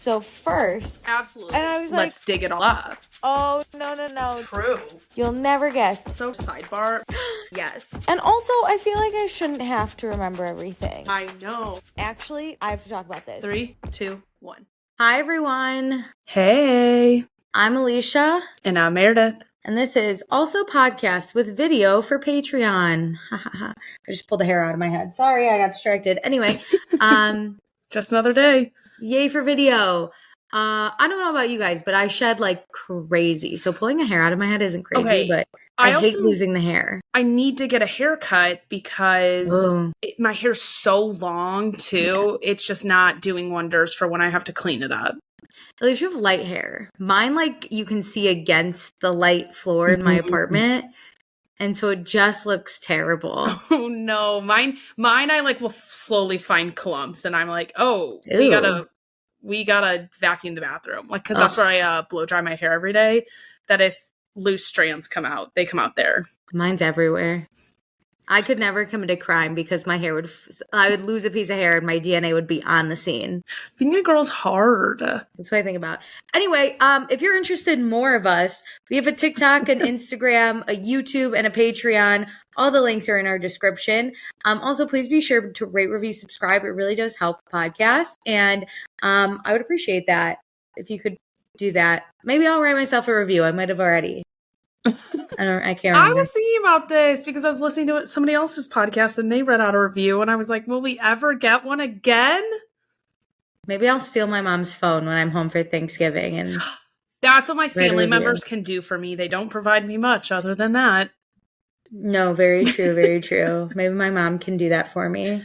So first, Absolutely. and I was Let's dig it all up. Oh, no. True. You'll never guess. So sidebar. Yes. And also, I feel like I shouldn't have to remember everything. I know. Actually, I have to talk about this. 3, 2, 1. Hi, everyone. Hey. I'm Alicia. And I'm Meredith. And this is also podcast with video for Patreon. I just pulled the hair out of my head. Sorry, I got distracted. Anyway, just another day. Yay for video. I don't know about you guys, but I shed like crazy. So pulling a hair out of my head isn't crazy, but I hate losing the hair. I need to get a haircut because my hair's so long too. Yeah. It's just not doing wonders for when I have to clean it up. At least you have light hair. Mine, like, you can see against the light floor in my apartment. And so it just looks terrible. Oh no. Mine I like will slowly find clumps and I'm like, oh, we gotta vacuum the bathroom. Like, cause that's where I blow dry my hair every day. That if loose strands come out, they come out there. Mine's everywhere. I could never commit a crime because my hair I would lose a piece of hair and my DNA would be on the scene. Being a girl's hard. That's what I think about. Anyway, if you're interested in more of us, we have a TikTok, an Instagram, a YouTube, and a Patreon. All the links are in our description. Also, please be sure to rate, review, subscribe. It really does help the podcast. And I would appreciate that if you could do that. Maybe I'll write myself a review. I might have already. I can't remember. I was thinking about this because I was listening to somebody else's podcast and they read out a review and I was like, will we ever get one again? Maybe I'll steal my mom's phone when I'm home for Thanksgiving. And that's what my family members can do for me. They don't provide me much other than that. No, very true, very true. Maybe my mom can do that for me.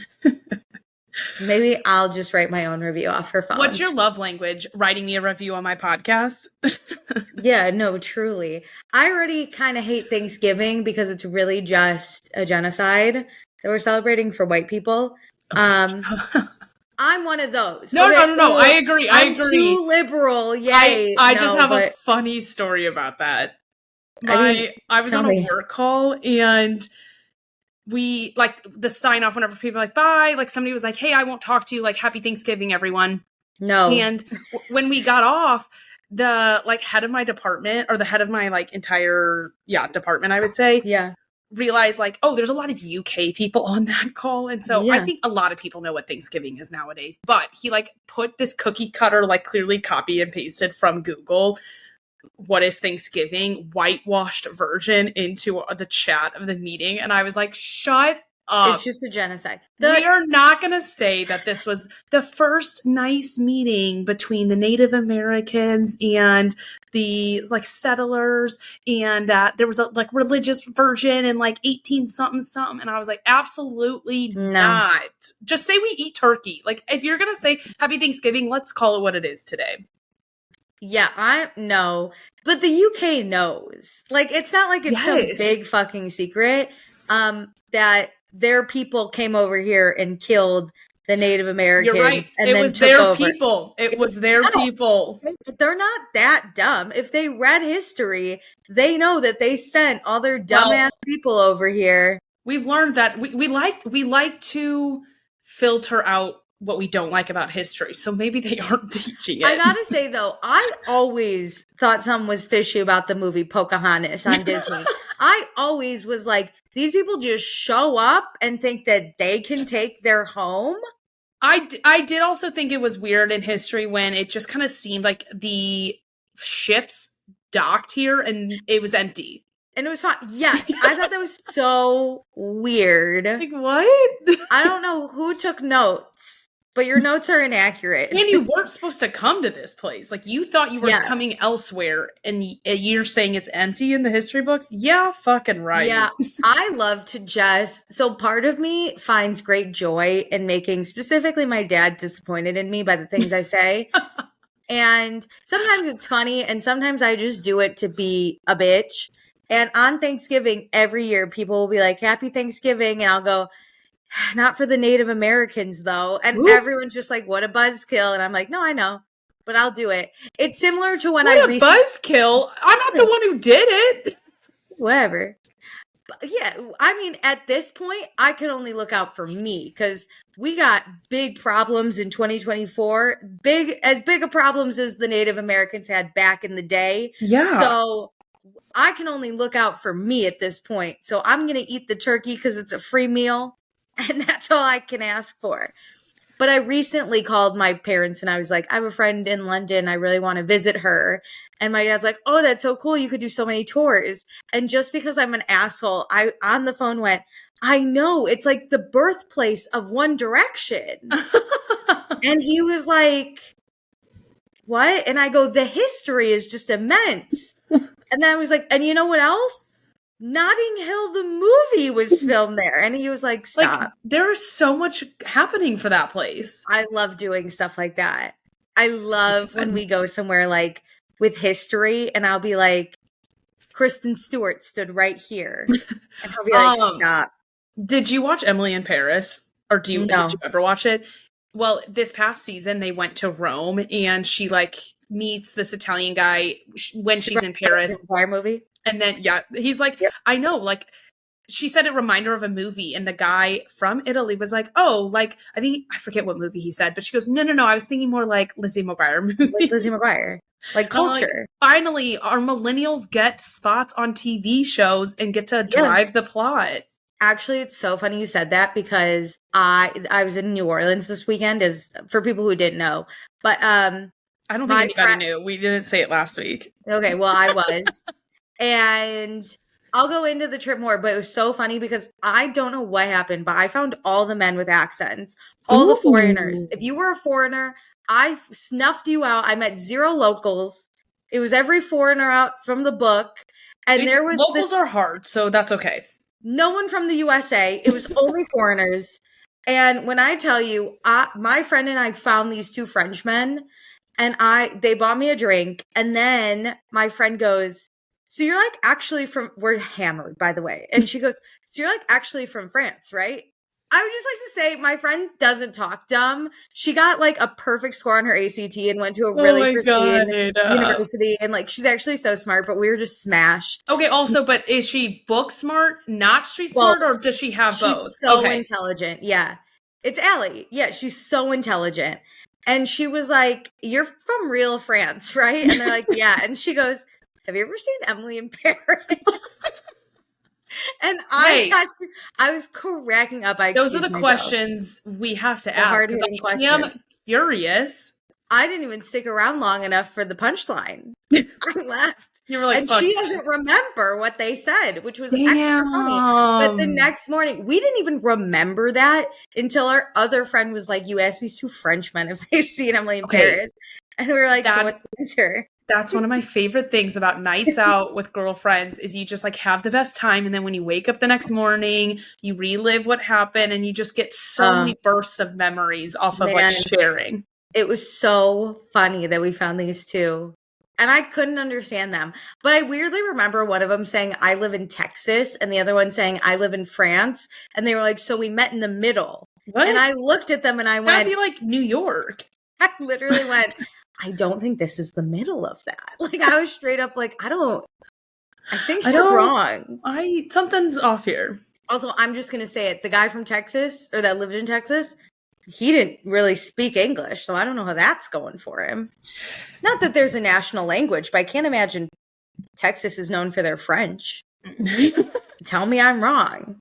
Maybe I'll just write my own review off her phone. What's your love language? Writing me a review on my podcast? Yeah, no, truly. I already kind of hate Thanksgiving because it's really just a genocide that we're celebrating for white people. I'm one of those. No. I agree. I'm too liberal. Yay. I just have a funny story about that. I was on a work call and we like the sign off whenever people are like, bye. Like somebody was like, hey, I won't talk to you. Like, happy Thanksgiving, everyone. No. And when we got off, the like head of my department or the head of my like entire department, I would say, realized like, oh, there's a lot of UK people on that call. And so I think a lot of people know what Thanksgiving is nowadays. But he like put this cookie cutter, like clearly copy and pasted from Google, what is Thanksgiving, whitewashed version into the chat of the meeting. And I was like, shut up. It's just a genocide. We are not going to say that this was the first nice meeting between the Native Americans and the like settlers and that there was a like religious version in like 18 something. And I was like, absolutely not. Just say we eat turkey. Like if you're going to say happy Thanksgiving, let's call it what it is today. Yeah, I know. But the UK knows. Like, it's not like it's some big fucking secret that their people came over here and killed the Native Americans. You're right. And it was their people. It was their people. They're not that dumb. If they read history, they know that they sent all their dumbass people over here. We've learned that we like to filter out what we don't like about history. So maybe they aren't teaching it. I gotta say though, I always thought something was fishy about the movie Pocahontas on Disney. I always was like, these people just show up and think that they can take their home. I did also think it was weird in history when it just kind of seemed like the ships docked here and it was empty. And it was fine. Yes, I thought that was so weird. Like, what? I don't know who took notes. But your notes are inaccurate. And you weren't supposed to come to this place. Like, you thought you were coming elsewhere, and you're saying it's empty in the history books? Yeah, fucking right. Yeah, I love to so part of me finds great joy in making specifically my dad disappointed in me by the things I say. And sometimes it's funny, and sometimes I just do it to be a bitch. And on Thanksgiving, every year, people will be like, happy Thanksgiving, and I'll go, not for the Native Americans, though. And everyone's just like, what a buzzkill. And I'm like, no, I know, but I'll do it. It's similar to when buzzkill? I'm not the one who did it. Whatever. Yeah, I mean, at this point, I can only look out for me because we got big problems in 2024. As big of problems as the Native Americans had back in the day. Yeah. So I can only look out for me at this point. So I'm going to eat the turkey because it's a free meal. And that's all I can ask for. But I recently called my parents and I was like, I have a friend in London. I really want to visit her. And my dad's like, oh, that's so cool. You could do so many tours. And just because I'm an asshole, I on the phone went, I know. It's like the birthplace of One Direction. And he was like, what? And I go, the history is just immense. And then I was like, and you know what else? Notting Hill, the movie, was filmed there. And he was like, stop. Like, there's so much happening for that place. I love doing stuff like that. I love when we go somewhere like with history and I'll be like, Kristen Stewart stood right here. And he'll be like, stop. Did you watch Emily in Paris? Or did you ever watch it? Well, this past season, they went to Rome and she like meets this Italian guy when she's in Paris. Fire movie. And then, he's like, yep. I know, like, she said a reminder of a movie. And the guy from Italy was like, oh, like, I forget what movie he said. But she goes, no, I was thinking more like Lizzie McGuire movie. Like Lizzie McGuire. Like culture. Like, finally, our millennials get spots on TV shows and get to drive the plot. Actually, it's so funny you said that because I was in New Orleans this weekend, as for people who didn't know. But I don't think anybody knew. We didn't say it last week. Okay, well, I was. And I'll go into the trip more, but it was so funny because I don't know what happened, but I found all the men with accents, all the foreigners. If you were a foreigner, I snuffed you out. I met 0 locals. It was every foreigner out from the book. And locals are hard, so that's okay. No one from the USA. It was only foreigners. And when I tell you, my friend and I found these 2 Frenchmen and they bought me a drink. And then my friend goes, so you're like actually we're hammered, by the way. And she goes, so you're like actually from France, right? I would just like to say my friend doesn't talk dumb. She got like a perfect score on her ACT and went to a really pristine university. And like, she's actually so smart, but we were just smashed. Okay. Also, but is she book smart, not street smart, or does she have both? She's so intelligent. Yeah. It's Allie. Yeah. She's so intelligent. And she was like, you're from real France, right? And they're like, yeah. And she goes, have you ever seen Emily in Paris? And I was cracking up. Those are the questions we have to ask. I'm curious. I didn't even stick around long enough for the punchline. I left. You were like, and she doesn't remember what they said, which was extra funny. But the next morning, we didn't even remember that until our other friend was like, you asked these 2 Frenchmen if they've seen Emily in Paris. And we were like, so what's the answer? That's one of my favorite things about nights out with girlfriends is you just like have the best time. And then when you wake up the next morning, you relive what happened and you just get so many bursts of memories off of like sharing. It was so funny that we found these 2. And I couldn't understand them. But I weirdly remember one of them saying, I live in Texas. And the other one saying, I live in France. And they were like, so we met in the middle. What? And I looked at them and I went, that'd be like New York. I literally went, I don't think this is the middle of that. Like, I was straight up like, I think you're wrong. Something's off here. Also, I'm just going to say it. The guy from Texas, or that lived in Texas, he didn't really speak English. So I don't know how that's going for him. Not that there's a national language, but I can't imagine Texas is known for their French. Tell me I'm wrong.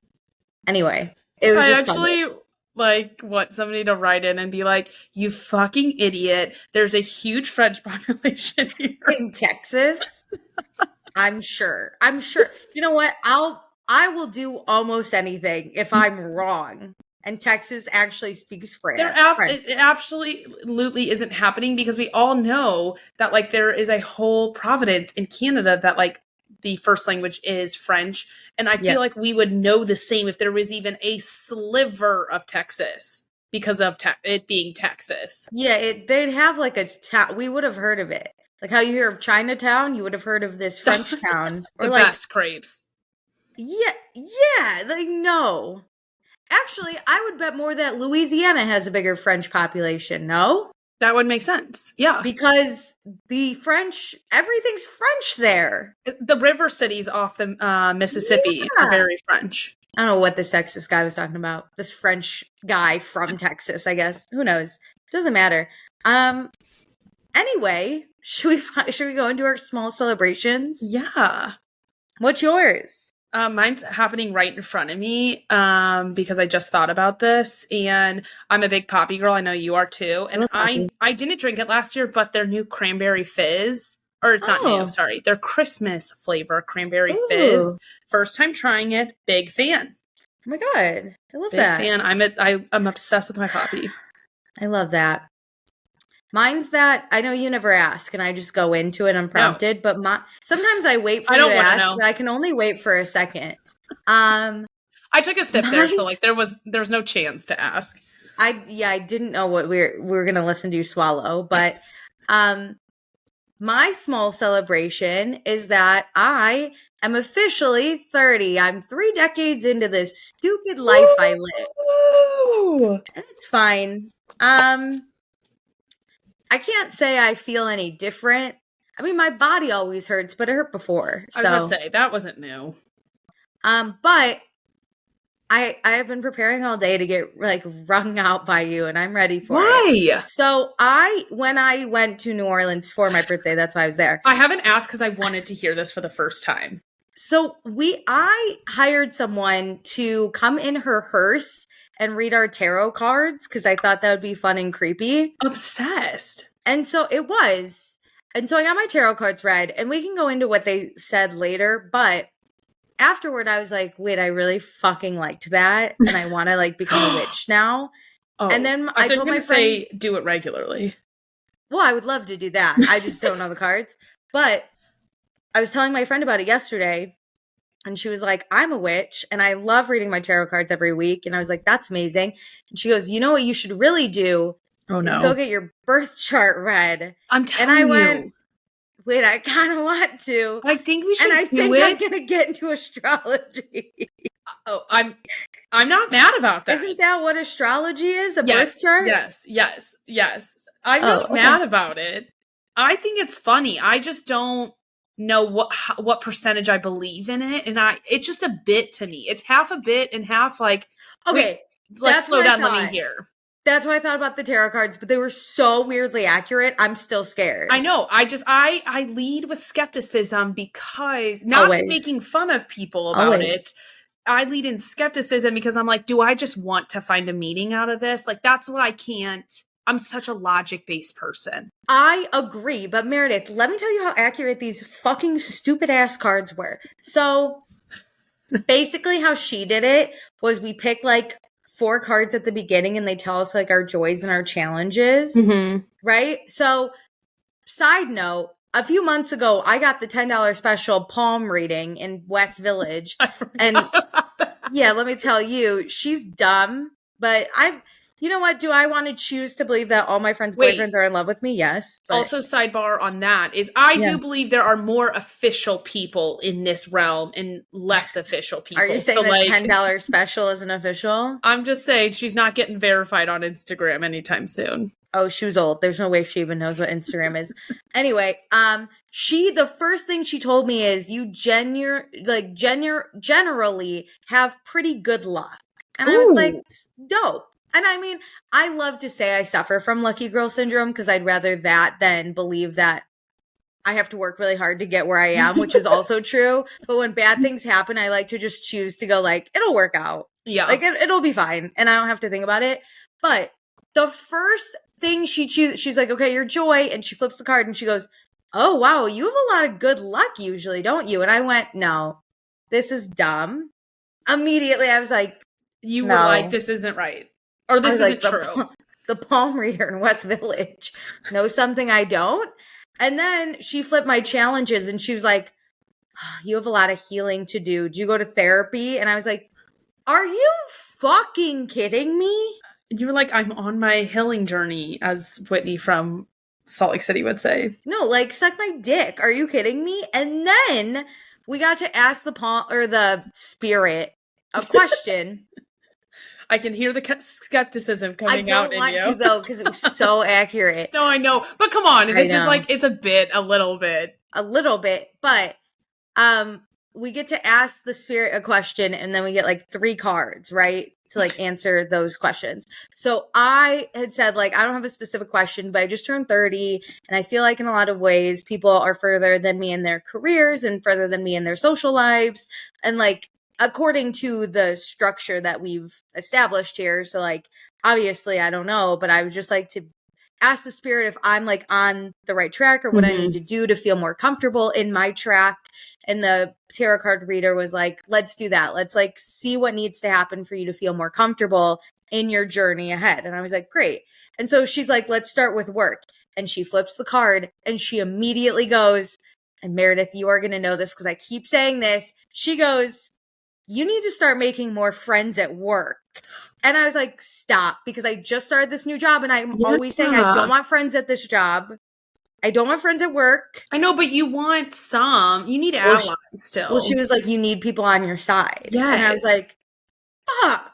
Anyway, it was just actually funny. Like want somebody to write in and be like, you fucking idiot. There's a huge French population here. In Texas. I'm sure. You know what? I will do almost anything if I'm wrong. And Texas actually speaks French. It absolutely isn't happening because we all know that like there is a whole province in Canada that like the first language is French. And I feel like we would know the same if there was even a sliver of Texas because of it being Texas. Yeah, they'd have like we would have heard of it. Like how you hear of Chinatown, you would have heard of this French town. Or the best crepes. Yeah, like no. Actually, I would bet more that Louisiana has a bigger French population, no? That would make sense. Yeah. Because everything's French there. The river cities off the Mississippi are very French. I don't know what this Texas guy was talking about. This French guy from Texas, I guess. Who knows? Doesn't matter. Anyway, should we go into our small celebrations? Yeah. What's yours? Mine's happening right in front of me because I just thought about this, and I'm a big Poppy girl. I know you are too. And I didn't drink it last year, but their new cranberry fizz, or it's not new, sorry, their Christmas flavor cranberry fizz. First time trying it. Big fan. Oh my God. I love big that. Fan. I'm obsessed with my Poppy. I love that. Mine's that I know you never ask, and I just go into it unprompted. No. But sometimes I wait for you to ask, but I can only wait for a second. I took a sip there, so like there was no chance to ask. I didn't know what we were gonna listen to you swallow, but my small celebration is that I am officially 30. I'm 3 decades into this stupid life I live. And it's fine. I can't say I feel any different. I mean, my body always hurts, but it hurt before. So. I was going to say, that wasn't new. But I have been preparing all day to get like wrung out by you, and I'm ready for it. Why? So when I went to New Orleans for my birthday, that's why I was there. I haven't asked because I wanted to hear this for the first time. So I hired someone to come in her hearse and read our tarot cards because I thought that would be fun and creepy. Obsessed. And so it was. And so I got my tarot cards read, and we can go into what they said later. But afterward, I was like, wait, I really fucking liked that. And I want to like become a witch now. Oh, and then I told my friend, say do it regularly. Well, I would love to do that. I just don't know the cards. But I was telling my friend about it yesterday. And she was like, I'm a witch, and I love reading my tarot cards every week. And I was like, that's amazing. And she goes, you know what you should really do? Oh, no. Is go get your birth chart read. I'm telling you. Went, wait, I kind of want to. I think we should And I think I'm going to get into astrology. Oh, I'm not mad about that. Isn't that what astrology is? A birth chart? Yes. I'm not mad about it. I think it's funny. I just don't know what percentage I believe in it, and it's just a bit to me. It's half a bit and half like okay. Slow down. Let me hear. That's what I thought about the tarot cards, but they were so weirdly accurate. I'm still scared. I know. I lead with skepticism because not making fun of people about it. I lead in skepticism because I'm like, do I just want to find a meaning out of this? Like that's what I can't. I'm such a logic-based person. I agree, but Meredith, let me tell you how accurate these fucking stupid-ass cards were. So, basically how she did it was we pick, like, 4 cards at the beginning, and they tell us, like, our joys and our challenges, right? So, side note, a few months ago, I got the $10 special palm reading in West Village. I forgot about that. Yeah, let me tell you, she's dumb, but you know what? Do I want to choose to believe that all my friends' boyfriends are in love with me? Yes. But. Also, sidebar on that is I do believe there are more official people in this realm and less official people. Are you saying the $10 special isn't official? I'm just saying she's not getting verified on Instagram anytime soon. Oh, she was old. There's no way she even knows what Instagram is. Anyway, the first thing she told me is you generally have pretty good luck. And I was like, dope. And I mean, I love to say I suffer from lucky girl syndrome because I'd rather that than believe that I have to work really hard to get where I am, which is also true. But when bad things happen, I like to just choose to go like, it'll work out. Yeah. Like it'll be fine. And I don't have to think about it. But the first thing she chooses, she's like, okay, your joy. And she flips the card and she goes, oh, wow, you have a lot of good luck usually, don't you? And I went, no, this is dumb. Immediately, I was like, you were like, this isn't right. Or this isn't true. The palm reader in West Village knows something I don't. And then she flipped my challenges and she was like, oh, you have a lot of healing to do. Do you go to therapy? And I was like, are you fucking kidding me? You were like, I'm on my healing journey, as Whitney from Salt Lake City would say. No, like, suck my dick. Are you kidding me? And then we got to ask the spirit a question. I can hear the skepticism coming out in you. I don't want to, though, because it was so accurate. No, I know. But come on. This is like, it's a little bit. A little bit. But we get to ask the spirit a question, and then we get like 3 cards, right? To like answer those questions. So I had said, like, I don't have a specific question, but I just turned 30, and I feel like in a lot of ways people are further than me in their careers and further than me in their social lives. And like, according to the structure that we've established here. So like, obviously I don't know, but I would just like to ask the spirit if I'm like on the right track or what I need to do to feel more comfortable in my track. And the tarot card reader was like, let's do that. Let's like see what needs to happen for you to feel more comfortable in your journey ahead. And I was like, great. And so she's like, let's start with work. And she flips the card and she immediately goes, and Meredith, you are going to know this because I keep saying this. She goes, you need to start making more friends at work. And I was like, stop, because I just started this new job and I'm always saying I don't want friends at this job. I don't want friends at work. I know, but you want some. You need allies still. Well, she was like, you need people on your side. Yes. And I was like, fuck.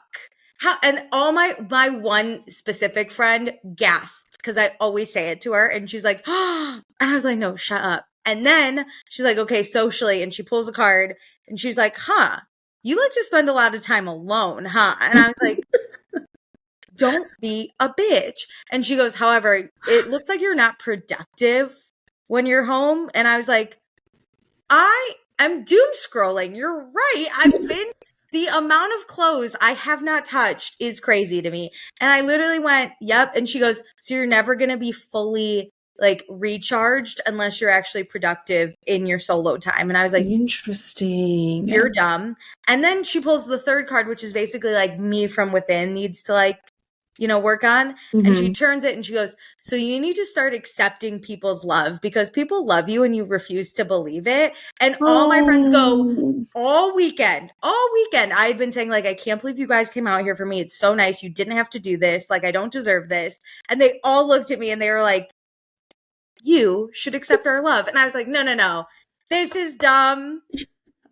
How? And all my one specific friend gasped because I always say it to her. And she's like, oh. And I was like, no, shut up. And then she's like, okay, socially. And she pulls a card and she's like, huh. You like to spend a lot of time alone, huh? And I was like, don't be a bitch. And she goes, however, it looks like you're not productive when you're home. And I was like, I am doom scrolling. You're right. The amount of clothes I have not touched is crazy to me. And I literally went, yep. And she goes, so you're never going to be fully like recharged unless you're actually productive in your solo time. And I was like, interesting. You're dumb. And then she pulls the 3rd card, which is basically like me from within needs to like, you know, work on. And she turns it and she goes, so you need to start accepting people's love because people love you and you refuse to believe it. And all my friends go, all weekend, I had been saying like, I can't believe you guys came out here for me. It's so nice. You didn't have to do this. Like, I don't deserve this. And they all looked at me and they were like, you should accept our love. And I was like, no. This is dumb.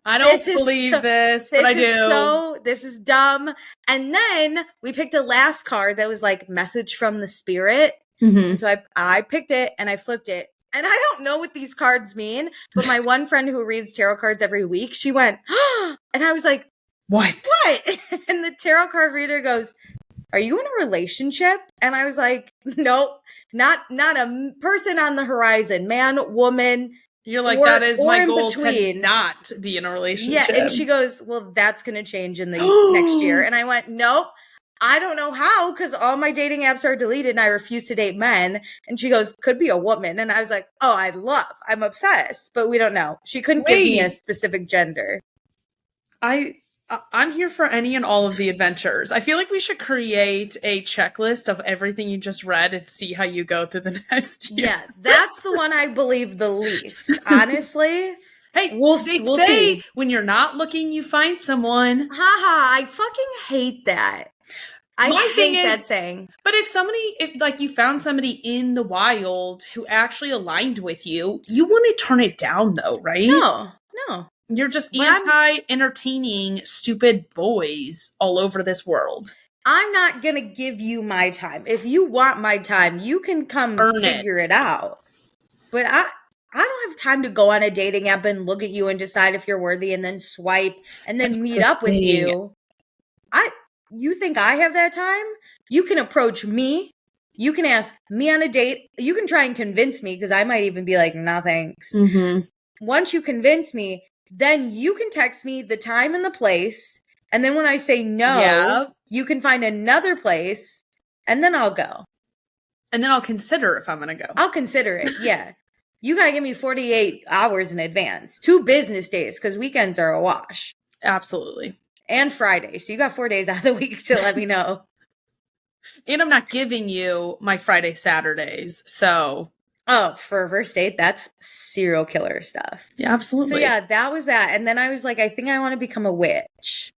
I don't believe this, but I do. This is dumb. And then we picked a last card that was like message from the spirit. And so I picked it and I flipped it. And I don't know what these cards mean, but my one friend who reads tarot cards every week, she went, oh, and I was like, what? And the tarot card reader goes, are you in a relationship? And I was like, nope, not a person on the horizon, man, woman. You're like, that is my goal to not be in a relationship. Yeah, and she goes, well, that's going to change in the next year. And I went, nope, I don't know how, because all my dating apps are deleted and I refuse to date men. And she goes, could be a woman. And I was like, oh, I'm obsessed, but we don't know. She couldn't give me a specific gender. I'm here for any and all of the adventures. I feel like we should create a checklist of everything you just read and see how you go through the next year. Yeah, that's the one I believe the least, honestly. Hey, we'll see. When you're not looking, you find someone. I fucking hate that. I hate that saying. But if like you found somebody in the wild who actually aligned with you, you want to turn it down though, right? No. You're just anti-entertaining stupid boys all over this world. I'm not going to give you my time. If you want my time, you can come figure it out. But I don't have time to go on a dating app and look at you and decide if you're worthy and then swipe and then meet up with you. You think I have that time? You can approach me. You can ask me on a date. You can try and convince me because I might even be like, no, thanks. Once you convince me, then you can text me the time and the place. And then when I say no, you can find another place and then I'll go. And then I'll consider if I'm going to go. I'll consider it. Yeah. You got to give me 48 hours in advance, 2 business days because weekends are a wash. Absolutely. And Friday. So you got 4 days out of the week to let me know. And I'm not giving you my Friday, Saturdays. So. Oh, for a first date, that's serial killer stuff. Yeah, absolutely. So yeah, that was that. And then I was like, I think I want to become a witch.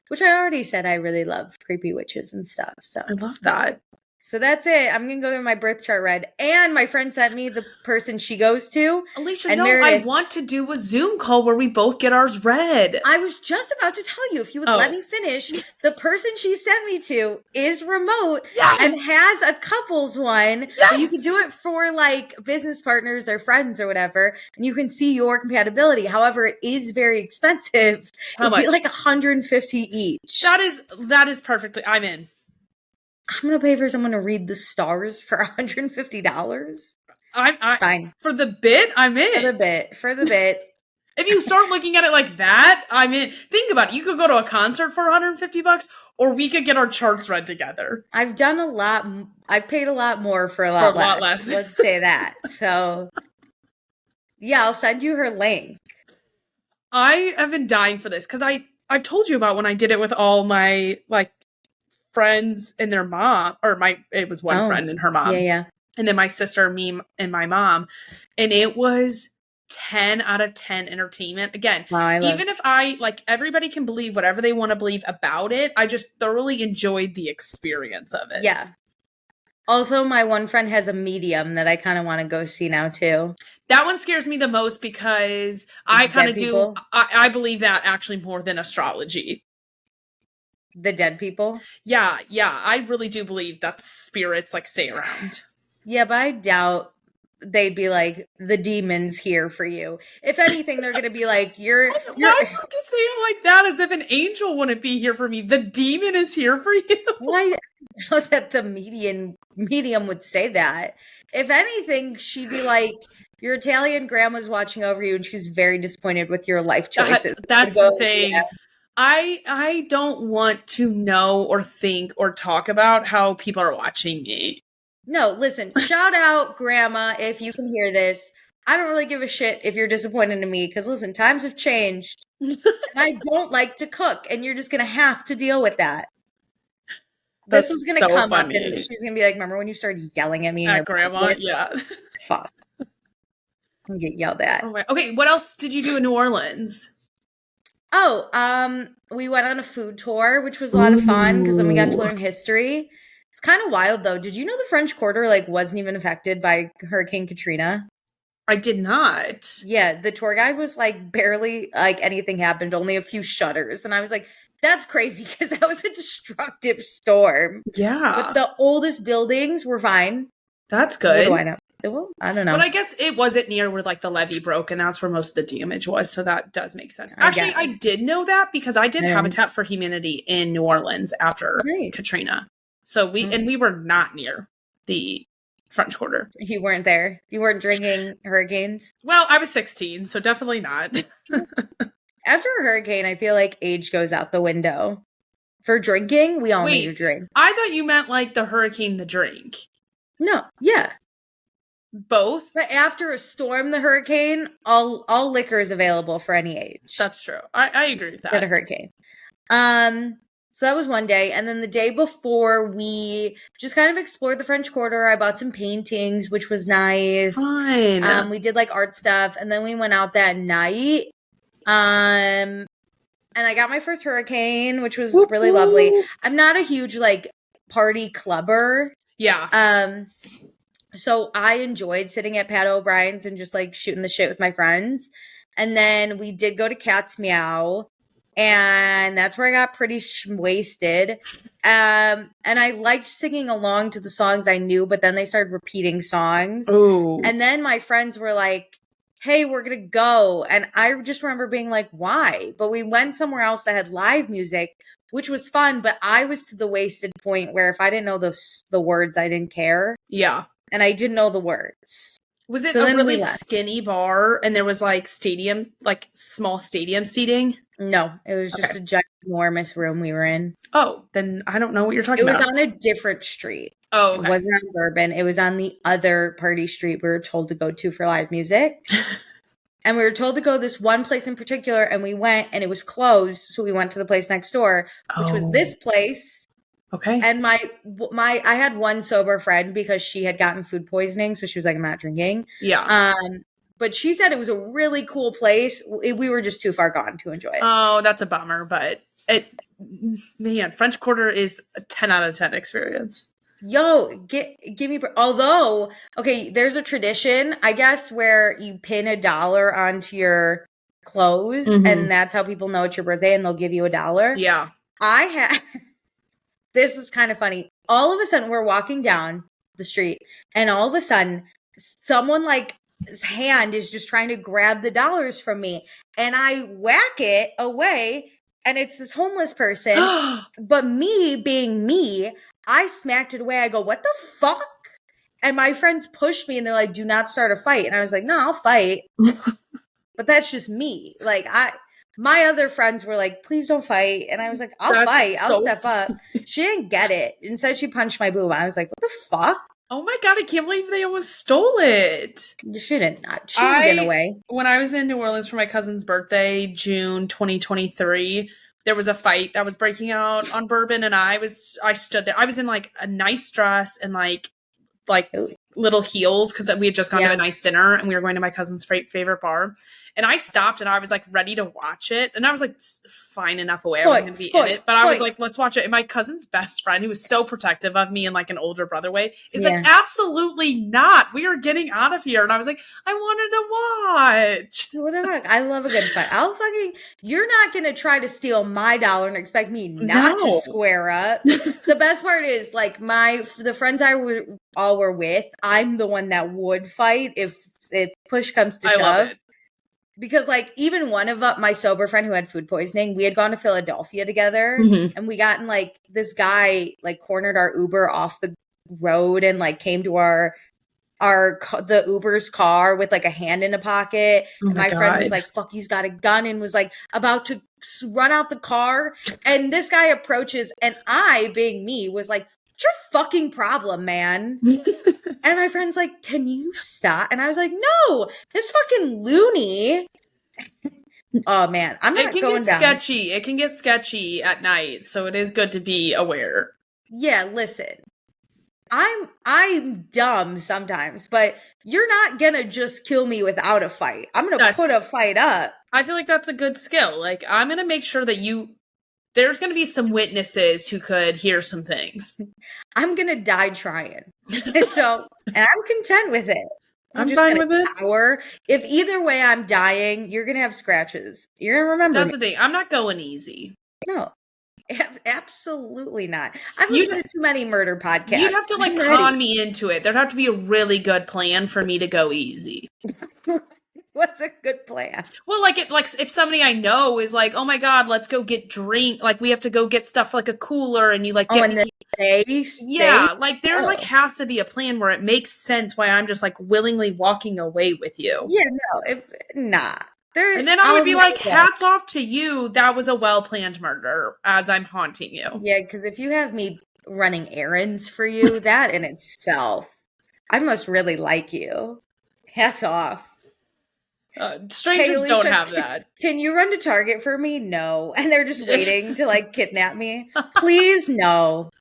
Which I already said I really love creepy witches and stuff. So I love that. So that's it. I'm going to go get my birth chart read. And my friend sent me the person she goes to. Alicia, and no, Meredith, I want to do a Zoom call where we both get ours read. I was just about to tell you, if you would let me finish, the person she sent me to is remote and has a couples one. But you can do it for like business partners or friends or whatever, and you can see your compatibility. However, it is very expensive. How much? Be like $150 each. That is perfectly. I'm in. I'm gonna pay for someone to read the stars for $150. I'm fine for the bit. I'm in for the bit. If you start looking at it like that, I'm in. Think about it. You could go to a concert for $150, or we could get our charts read together. I've done a lot. I've paid a lot more for a lot less. Let's say that. So, yeah, I'll send you her link. I have been dying for this because I've told you about when I did it with all my like friends and their mom, or it was one friend and her mom. Yeah. And then my sister, me, and my mom. And it was 10 out of 10 entertainment. Again, even if everybody can believe whatever they want to believe about it, I just thoroughly enjoyed the experience of it. Yeah. Also, my one friend has a medium that I kind of want to go see now too. That one scares me the most because I kind of do. I believe that actually more than astrology. The dead people? Yeah. I really do believe that spirits like stay around. Yeah, but I doubt they'd be like, the demon's here for you. If anything, they're going to be like, you're Why do you have to say it like that, as if an angel wouldn't be here for me? The demon is here for you? Why? Know that the medium would say that. If anything, she'd be like, your Italian grandma's watching over you and she's very disappointed with your life choices. That's the thing. Yeah. I don't want to know or think or talk about how people are watching me. No, listen, shout out grandma if you can hear this. I don't really give a shit if you're disappointed in me because listen, times have changed. And I don't like to cook and you're just going to have to deal with that. This is going to come up and she's going to be like, remember when you started yelling at me? At grandma? Yeah. Fuck. I'm going to get yelled at. Oh my. Okay, what else did you do in New Orleans? Oh, we went on a food tour, which was a lot of fun because then we got to learn history. It's kind of wild though. Did you know the French Quarter wasn't even affected by Hurricane Katrina? I did not. Yeah, the tour guide was barely anything happened, only a few shutters. And I was like, that's crazy because that was a destructive storm. Yeah. But the oldest buildings were fine. That's good. What do I know? Well, I don't know. But I guess it wasn't near where the levee broke, and that's where most of the damage was. So that does make sense. Actually, I did know that because I did Habitat for Humanity in New Orleans after Katrina. So we were not near the French Quarter. You weren't there. You weren't drinking hurricanes. Well, I was 16, so definitely not. After a hurricane, I feel like age goes out the window. For drinking, we all need to drink. I thought you meant the hurricane, the drink. No, yeah. Both? But after a storm, the hurricane, all liquor is available for any age. That's true. I agree with that. At a hurricane. So that was one day. And then the day before, we just kind of explored the French Quarter. I bought some paintings, which was nice. Fine. We did art stuff. And then we went out that night. And I got my first hurricane, which was really lovely. I'm not a huge party clubber. Yeah. So I enjoyed sitting at Pat O'Brien's and just shooting the shit with my friends. And then we did go to Cat's Meow. And that's where I got pretty wasted. And I liked singing along to the songs I knew, but then they started repeating songs. Ooh. And then my friends were like, hey, we're going to go. And I just remember being like, why? But we went somewhere else that had live music, which was fun. But I was to the wasted point where if I didn't know the words, I didn't care. Yeah. And I didn't know the words. Was it a really skinny bar and there was stadium, small stadium seating? No, it was just a ginormous room we were in. Oh, then I don't know what you're talking about. It was on a different street. Oh, okay. It wasn't on Bourbon. It was on the other party street we were told to go to for live music. And we were told to go this one place in particular, and we went, and it was closed. So we went to the place next door, which was this place. Okay. And I had one sober friend because she had gotten food poisoning, so she was like, I'm not drinking. Yeah. But she said it was a really cool place. We were just too far gone to enjoy it. Oh, that's a bummer. But French Quarter is a 10 out of 10 experience. Yo, give me. Although, okay, there's a tradition, I guess, where you pin $1 onto your clothes, and that's how people know it's your birthday, and they'll give you $1. Yeah. This is kind of funny. All of a sudden, we're walking down the street, and all of a sudden, someone like his hand is just trying to grab the dollars from me, and I whack it away, and it's this homeless person. But me being me, I smacked it away. I go, "What the fuck?" And my friends pushed me, and they're like, "Do not start a fight." And I was like, "No, I'll fight." But that's just me. Like, my other friends were like, "Please don't fight." And I was like, "I'll fight. I'll step up." She didn't get it. Instead, she punched my boob. I was like, "What the fuck?" Oh my God, I can't believe they almost stole it. She didn't get away. When I was in New Orleans for my cousin's birthday, June 2023, there was a fight that was breaking out on Bourbon, and I stood there. I was in like a nice dress and like little heels because we had just gone to a nice dinner and we were going to my cousin's favorite bar. And I stopped and I was like ready to watch it. And I was like fine enough away. I wasn't going to be in it. But I was like, let's watch it. And my cousin's best friend, who was so protective of me in like an older brother way, is like, absolutely not. We are getting out of here. And I was like, I wanted to watch. What the fuck? I love a good fight. You're not going to try to steal my dollar and expect me not to square up. The best part is like the friends I all were with, I'm the one that would fight if push comes to shove. Love it. Because like even one of my sober friend who had food poisoning, we had gone to Philadelphia together, and we got in like this guy like cornered our Uber off the road and like came to the Uber's car with like a hand in a pocket. And my friend was like, "Fuck, he's got a gun," and was like about to run out the car. And this guy approaches, and I, being me, was like, "What's your fucking problem, man?" And my friend's like, "Can you stop?" And I was like, "No, this fucking loony." Oh man, I'm not going down. Sketchy. It can get sketchy at night, so it is good to be aware. Yeah, listen. I'm dumb sometimes, but you're not gonna just kill me without a fight. I'm gonna put a fight up. I feel like that's a good skill. Like, I'm gonna make sure that there's gonna be some witnesses who could hear some things. I'm gonna die trying. And I'm content with it. I'm fine with it. If either way I'm dying, you're gonna have scratches. You're gonna remember. That's the thing. I'm not going easy. No. Absolutely not. I've listened to too many murder podcasts. You'd have to like con me into it. There'd have to be a really good plan for me to go easy. What's a good plan? Well, like if somebody I know is like, "Oh my God, let's go get drink. Like we have to go get stuff like a cooler," and you like get like there like has to be a plan where it makes sense why I'm just like willingly walking away with you. Yeah, no, nah. And then I would be like, hats off to you. That was a well-planned murder as I'm haunting you. Yeah, because if you have me running errands for you, that in itself, I must really like you. Hats off. Strangers Alicia, don't have that. Can you run to Target for me? No. And they're just waiting to like kidnap me. Please, no.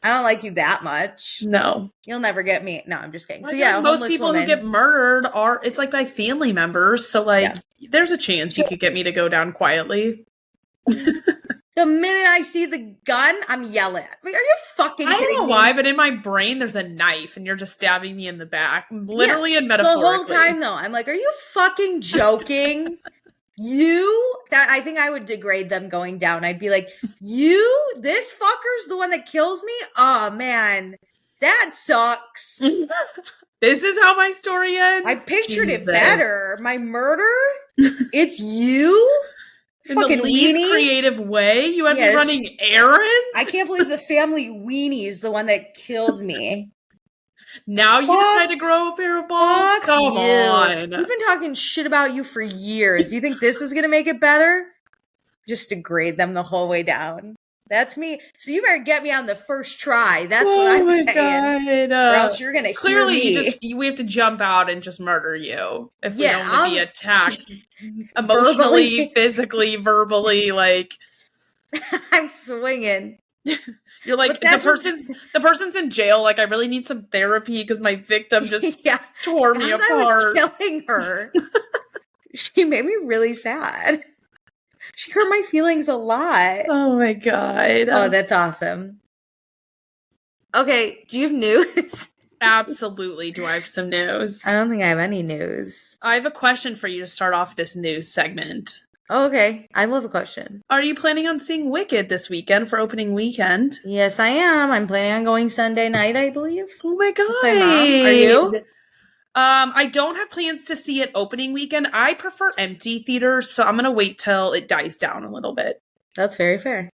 I don't like you that much. No. You'll never get me. No, I'm just kidding. So yeah, most people who get murdered it's like by family members. So like there's a chance you could get me to go down quietly. The minute I see the gun, I'm yelling. Like, are you fucking kidding me? I don't know why, but in my brain there's a knife and you're just stabbing me in the back. Literally and metaphorically. The whole time though, I'm like, are you fucking joking? I think I would degrade them going down. I'd be like, this fucker's the one that kills me? Oh man, that sucks. This is how my story ends? I pictured it better. My murder? It's you? In the least creative way? You had me running errands? I can't believe the family weenie is the one that killed me. Now you decide to grow a pair of balls? Come on. We've been talking shit about you for years. You think this is going to make it better? Just degrade them the whole way down. That's me. So you better get me on the first try. That's what I'm saying. God. Or else you're going to clearly hear me. We have to jump out and just murder you. If we don't want to be attacked emotionally, physically, verbally, like. I'm swinging. You're like, the person's in jail. Like, I really need some therapy because my victim just tore me apart. I was killing her. She made me really sad. She hurt my feelings a lot. Oh my God. Oh, that's awesome. Okay, do you have news? Absolutely. Do I have some news? I don't think I have any news. I have a question for you to start off this news segment. Oh, okay. I love a question. Are you planning on seeing Wicked this weekend for opening weekend? Yes, I am. I'm planning on going Sunday night, I believe. Oh my god. With my mom. Are you? I don't have plans to see it opening weekend. I prefer empty theaters, so I'm going to wait till it dies down a little bit. That's very fair.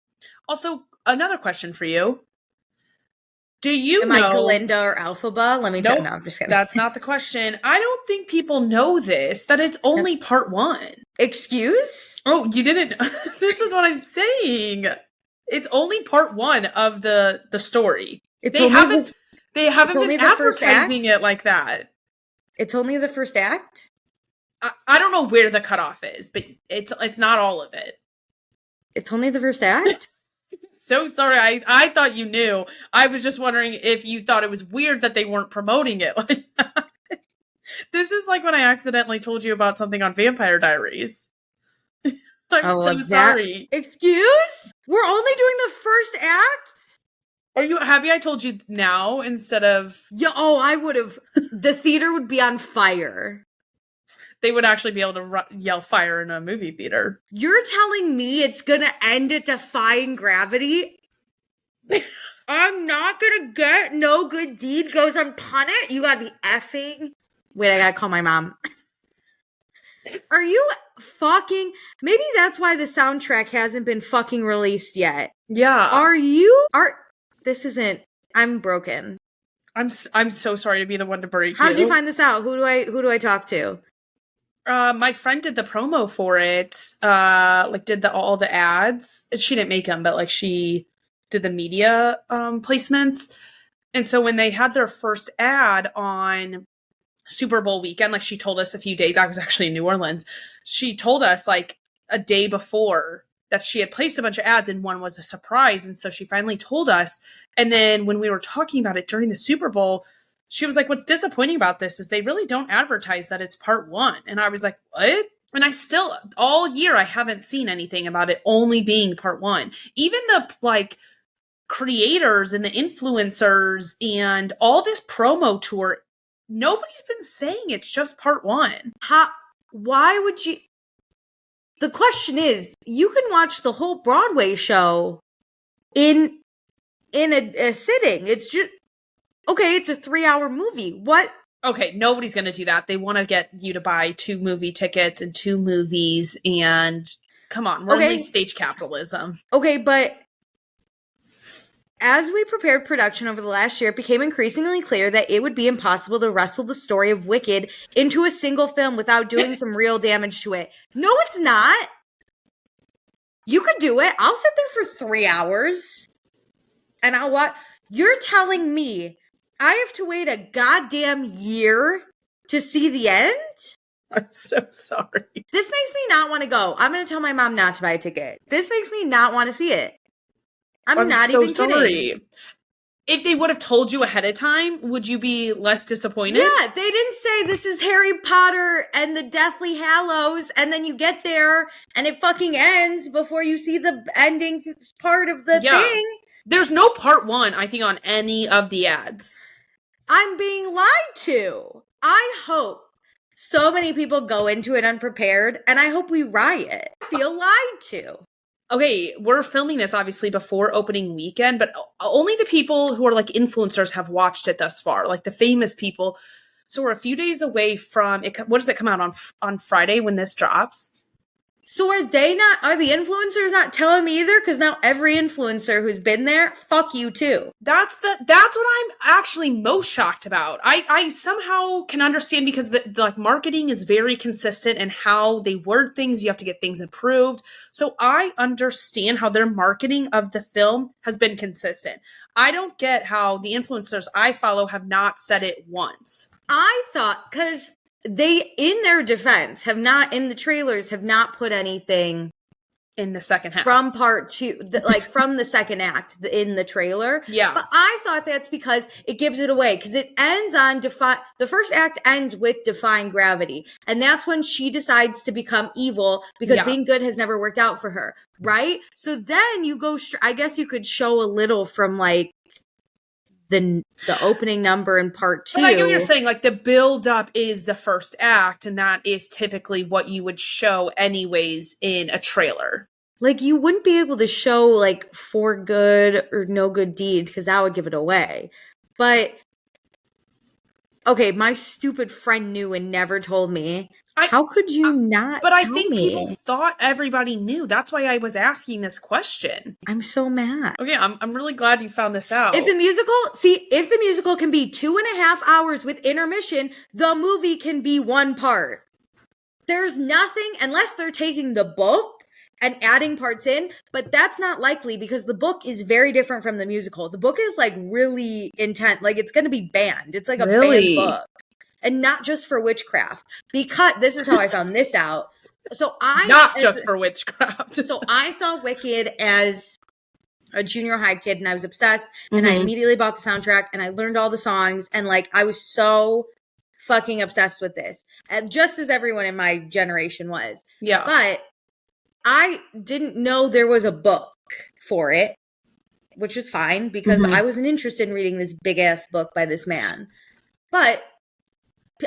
Also, another question for you. Do you know... Am I Glinda or Alphaba? Let me tell you. No, I'm just kidding. That's not the question. I don't think people know this, that it's only part 1. Excuse? Oh, you didn't... This is what I'm saying. It's only part 1 of the story. They haven't been advertising it like that. It's only the first act? I don't know where the cutoff is, but it's not all of it. It's only the first act? So sorry. I thought you knew. I was just wondering if you thought it was weird that they weren't promoting it like that. This is like when I accidentally told you about something on Vampire Diaries. I'm so sorry. Excuse? We're only doing the first act? Are you happy I told you now instead of... Yeah, I would have. The theater would be on fire. They would actually be able to yell fire in a movie theater. You're telling me it's gonna end at defying gravity? I'm not gonna get no good deed goes unpunished? You gotta be effing... Wait, I gotta call my mom. Are you fucking... Maybe that's why the soundtrack hasn't been fucking released yet. Yeah. This isn't... I'm broken. I'm so sorry to be the one to break you. How'd you find this out? Who do I talk to? My friend did the promo for it. Did all the ads. She didn't make them, but she did the media placements. And so when they had their first ad on Super Bowl weekend, she told us a few days, I was actually in New Orleans. She told us a day before that she had placed a bunch of ads and one was a surprise. And so she finally told us. And then when we were talking about it during the Super Bowl, she was like, what's disappointing about this is they really don't advertise that it's part 1. And I was like, what? And I still, all year, I haven't seen anything about it only being part 1. Even the creators and the influencers and all this promo tour, nobody's been saying it's just part 1. Why would you... The question is, you can watch the whole Broadway show in a sitting. It's just... Okay, it's a 3-hour movie. What? Okay, nobody's going to do that. They want to get you to buy 2 movie tickets and 2 movies, and come on, we're only stage capitalism. Okay, but as we prepared production over the last year, it became increasingly clear that it would be impossible to wrestle the story of Wicked into a single film without doing some real damage to it. No, it's not. You could do it. I'll sit there for 3 hours, and I'll watch. You're telling me I have to wait a goddamn year to see the end? I'm so sorry. This makes me not want to go. I'm going to tell my mom not to buy a ticket. This makes me not want to see it. I'm not so even kidding. Sorry. If they would have told you ahead of time, would you be less disappointed? Yeah, they didn't say this is Harry Potter and the Deathly Hallows, and then you get there and it fucking ends before you see the ending part of the thing. There's no part 1, I think, on any of the ads. I'm being lied to. I hope so many people go into it unprepared, and I hope we riot. I feel lied to. Okay, we're filming this, obviously, before opening weekend, but only the people who are, influencers have watched it thus far, the famous people. So we're a few days away from it. What does it come out on Friday when this drops? So are the influencers not telling me either? Because now every influencer who's been there, fuck you too. That's what I'm actually most shocked about. I somehow can understand because the marketing is very consistent and how they word things. You have to get things approved. So I understand how their marketing of the film has been consistent. I don't get how the influencers I follow have not said it once. I thought, because they, in their defense, in the trailers, have not put anything in the second half from part 2, from the second act in the trailer. Yeah. But I thought that's because it gives it away, because it ends on the first act ends with defying gravity. And that's when she decides to become evil because being good has never worked out for her. Right? So then you go, I guess you could show a little from the opening number in part 2. But I get what you're saying. Like, the build up is the first act, and that is typically what you would show anyways in a trailer. Like, you wouldn't be able to show, like, For Good or No Good Deed, because that would give it away. But, okay, my stupid friend knew and never told me. How could you not But tell I think me? people thought everybody knew. That's why I was asking this question. I'm so mad. Okay, I'm really glad you found this out. If the musical can be 2.5 hours with intermission, the movie can be one part. There's nothing, unless they're taking the book and adding parts in, but that's not likely because the book is very different from the musical. The book is like really intense. Like, it's going to be banned. It's like a banned book. And not just for witchcraft. Because this is how I found this out. So just for witchcraft. So I saw Wicked as a junior high kid and I was obsessed. And I immediately bought the soundtrack and I learned all the songs. And like, I was so fucking obsessed with this. And just as everyone in my generation was. Yeah. But I didn't know there was a book for it, which is fine because I wasn't interested in reading this big ass book by this man. But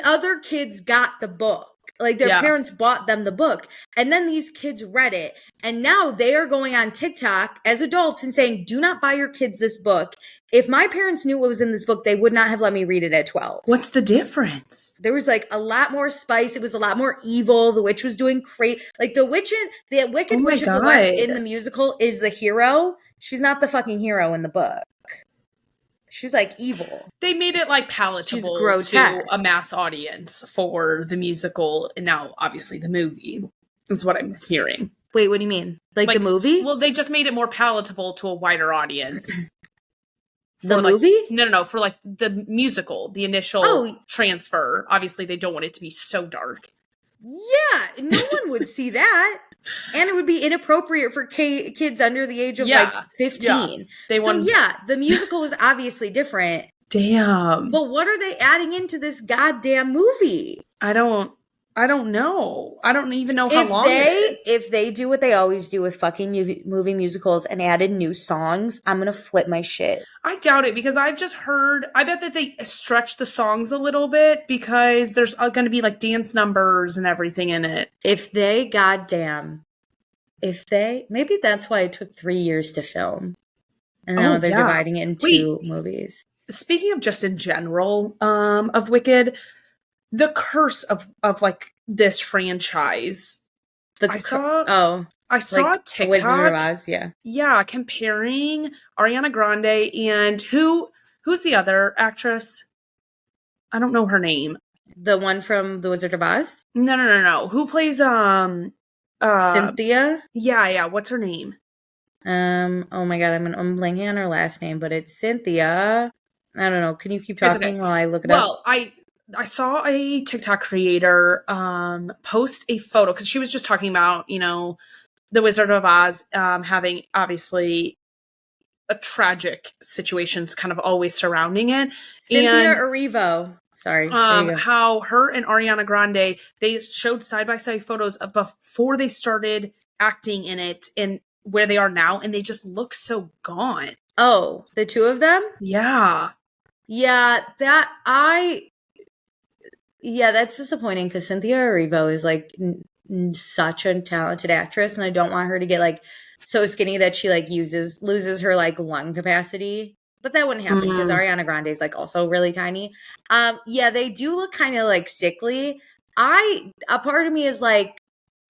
other kids got the book. Like, their parents bought them the book. And then these kids read it. And now they are going on TikTok as adults and saying, do not buy your kids this book. If my parents knew what was in this book, they would not have let me read it at 12. What's the difference? There was like a lot more spice. It was a lot more evil. The witch was doing crazy. Like, the Wicked Witch of the West in the musical is the hero. She's not the fucking hero in the book. She's like evil. They made it like palatable to a mass audience for the musical, and now obviously the movie is what I'm hearing. Wait, what do you mean? Like the movie? Well, they just made it more palatable to a wider audience. The movie? No, for like the musical, the initial transfer. Obviously, they don't want it to be so dark. Yeah, no one would see that. And it would be inappropriate for kids under the age of like 15. Yeah. The musical is obviously different. Damn. But what are they adding into this goddamn movie? I don't know. I don't even know how long it is. If they do what they always do with fucking movie musicals and added new songs, I'm going to flip my shit. I doubt it because I've just heard, I bet that they stretch the songs a little bit because there's going to be like dance numbers and everything in it. Maybe that's why it took 3 years to film. And now they're dividing it into 2 movies. Speaking of just in general, of Wicked, the curse of like this franchise. I saw like TikTok. Wizard of Oz, yeah, comparing Ariana Grande and who's the other actress? I don't know her name. The one from The Wizard of Oz? No. Who plays Cynthia? Yeah. What's her name? Oh my god, I'm blanking on her last name, but it's Cynthia. I don't know. Can you keep talking while I look it up? Well, I saw a TikTok creator post a photo because she was just talking about, the Wizard of Oz having obviously a tragic situations kind of always surrounding it. Cynthia Erivo. Sorry. How her and Ariana Grande, they showed side-by-side photos of before they started acting in it and where they are now, and they just look so gone. Oh, the two of them? Yeah. Yeah, that's disappointing because Cynthia Erivo is like such a talented actress, and I don't want her to get like so skinny that she like loses her like lung capacity. But that wouldn't happen because Ariana Grande is like also really tiny. Yeah, they do look kind of like sickly. A part of me is like,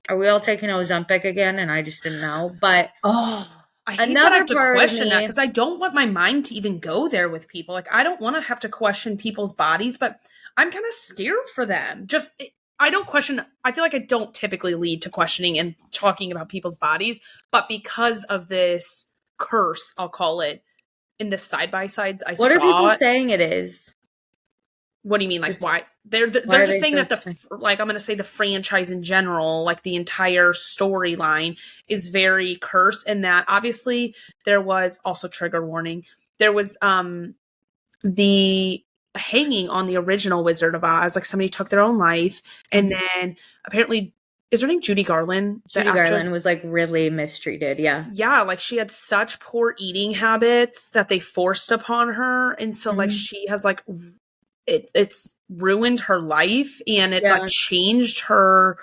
are we all taking Ozempic again? And I just didn't know. But I hate that I have to question that because I don't want my mind to even go there with people. Like, I don't want to have to question people's bodies, but I'm kind of scared for them. I don't question. I feel like I don't typically lead to questioning and talking about people's bodies, but because of this curse, I'll call it, in the side-by-sides I saw. What are people saying it is? What do you mean? Like, why? They're just saying that I'm going to say the franchise in general, like the entire storyline is very cursed, and that obviously there was also trigger warning. There was the hanging on the original Wizard of Oz, like somebody took their own life, and then apparently is her name Judy Garland? Judy Garland was like really mistreated. Yeah. Yeah. Like she had such poor eating habits that they forced upon her. And so like she has like, it's ruined her life, and it like changed her,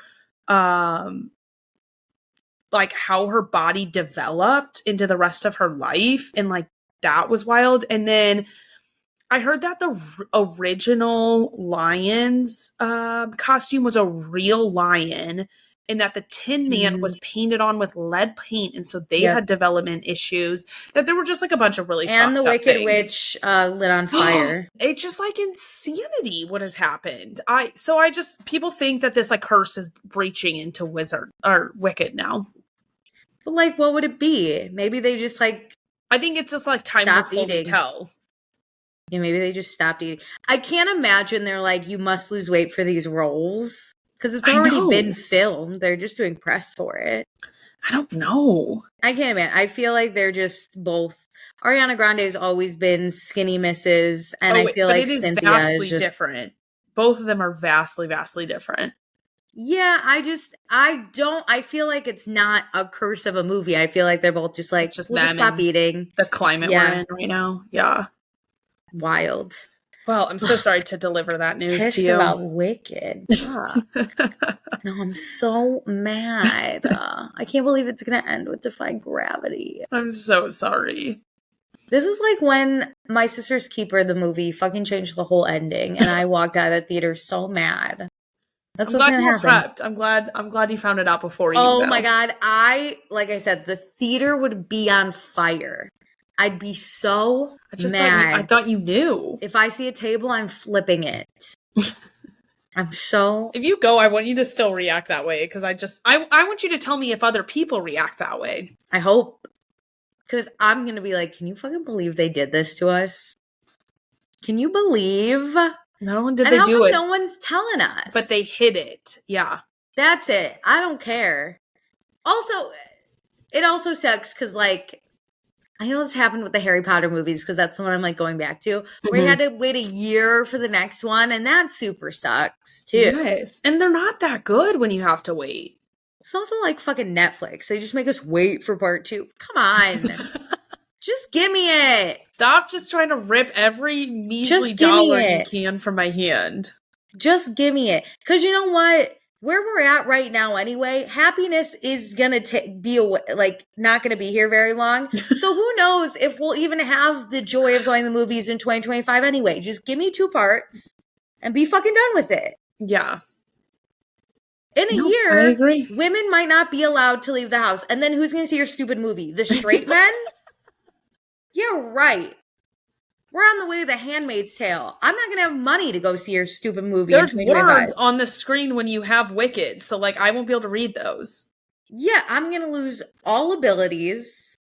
like how her body developed into the rest of her life. And like, that was wild. And then I heard that the original lion's costume was a real lion, and that the Tin Man was painted on with lead paint, and so they had development issues. That there were just like a bunch of really and the fucked up Wicked things. Witch lit on fire. It's just like insanity what has happened. People think that this like curse is breaching into Wizard or Wicked now. But like, what would it be? Maybe they just like. I think it's just like time will slowly tell. Yeah, maybe they just stopped eating. I can't imagine they're like, you must lose weight for these roles. Because it's already been filmed. They're just doing press for it. I don't know. I can't imagine. I feel like they're just both. Ariana Grande has always been skinny misses. And I feel like it is Cynthia vastly is just different. Both of them are vastly, vastly different. Yeah, I feel like it's not a curse of a movie. I feel like they're both just like, we'll just stop eating. The climate we're in right now. Yeah. Wild. Well, I'm so sorry to deliver that news to you. About Wicked. No, I'm so mad. I can't believe it's going to end with Defying Gravity. I'm so sorry. This is like when My Sister's Keeper, the movie, fucking changed the whole ending, and I walked out of the theater so mad. That's what's going to happen. Prepped. I'm glad you found it out before you. Oh my God. Like I said, the theater would be on fire. I'd be so mad. I thought you knew. If I see a table, I'm flipping it. I'm so. If you go, I want you to still react that way, because I want you to tell me if other people react that way. I hope. Because I'm going to be like, can you fucking believe they did this to us? Can you believe? Not only did they do it. No one's telling us. But they hid it. Yeah. That's it. I don't care. Also, it also sucks because, like, I know this happened with the Harry Potter movies because that's the one I'm like going back to, where you had to wait a year for the next one, and that super sucks too. Yes, and they're not that good when you have to wait. It's also like fucking Netflix. They just make us wait for part 2. Come on. Just give me it. Stop just trying to rip every measly dollar you can from my hand. Just give me it. Because you know what? Where we're at right now anyway, happiness is going to be not going to be here very long. So who knows if we'll even have the joy of going to the movies in 2025 anyway. Just give me 2 parts and be fucking done with it. Yeah. In a year, I agree. Women might not be allowed to leave the house. And then who's going to see your stupid movie? The straight men? Yeah, right. We're on the way to The Handmaid's Tale. I'm not going to have money to go see your stupid movie. There's words on the screen when you have Wicked, so like I won't be able to read those. Yeah, I'm going to lose all abilities.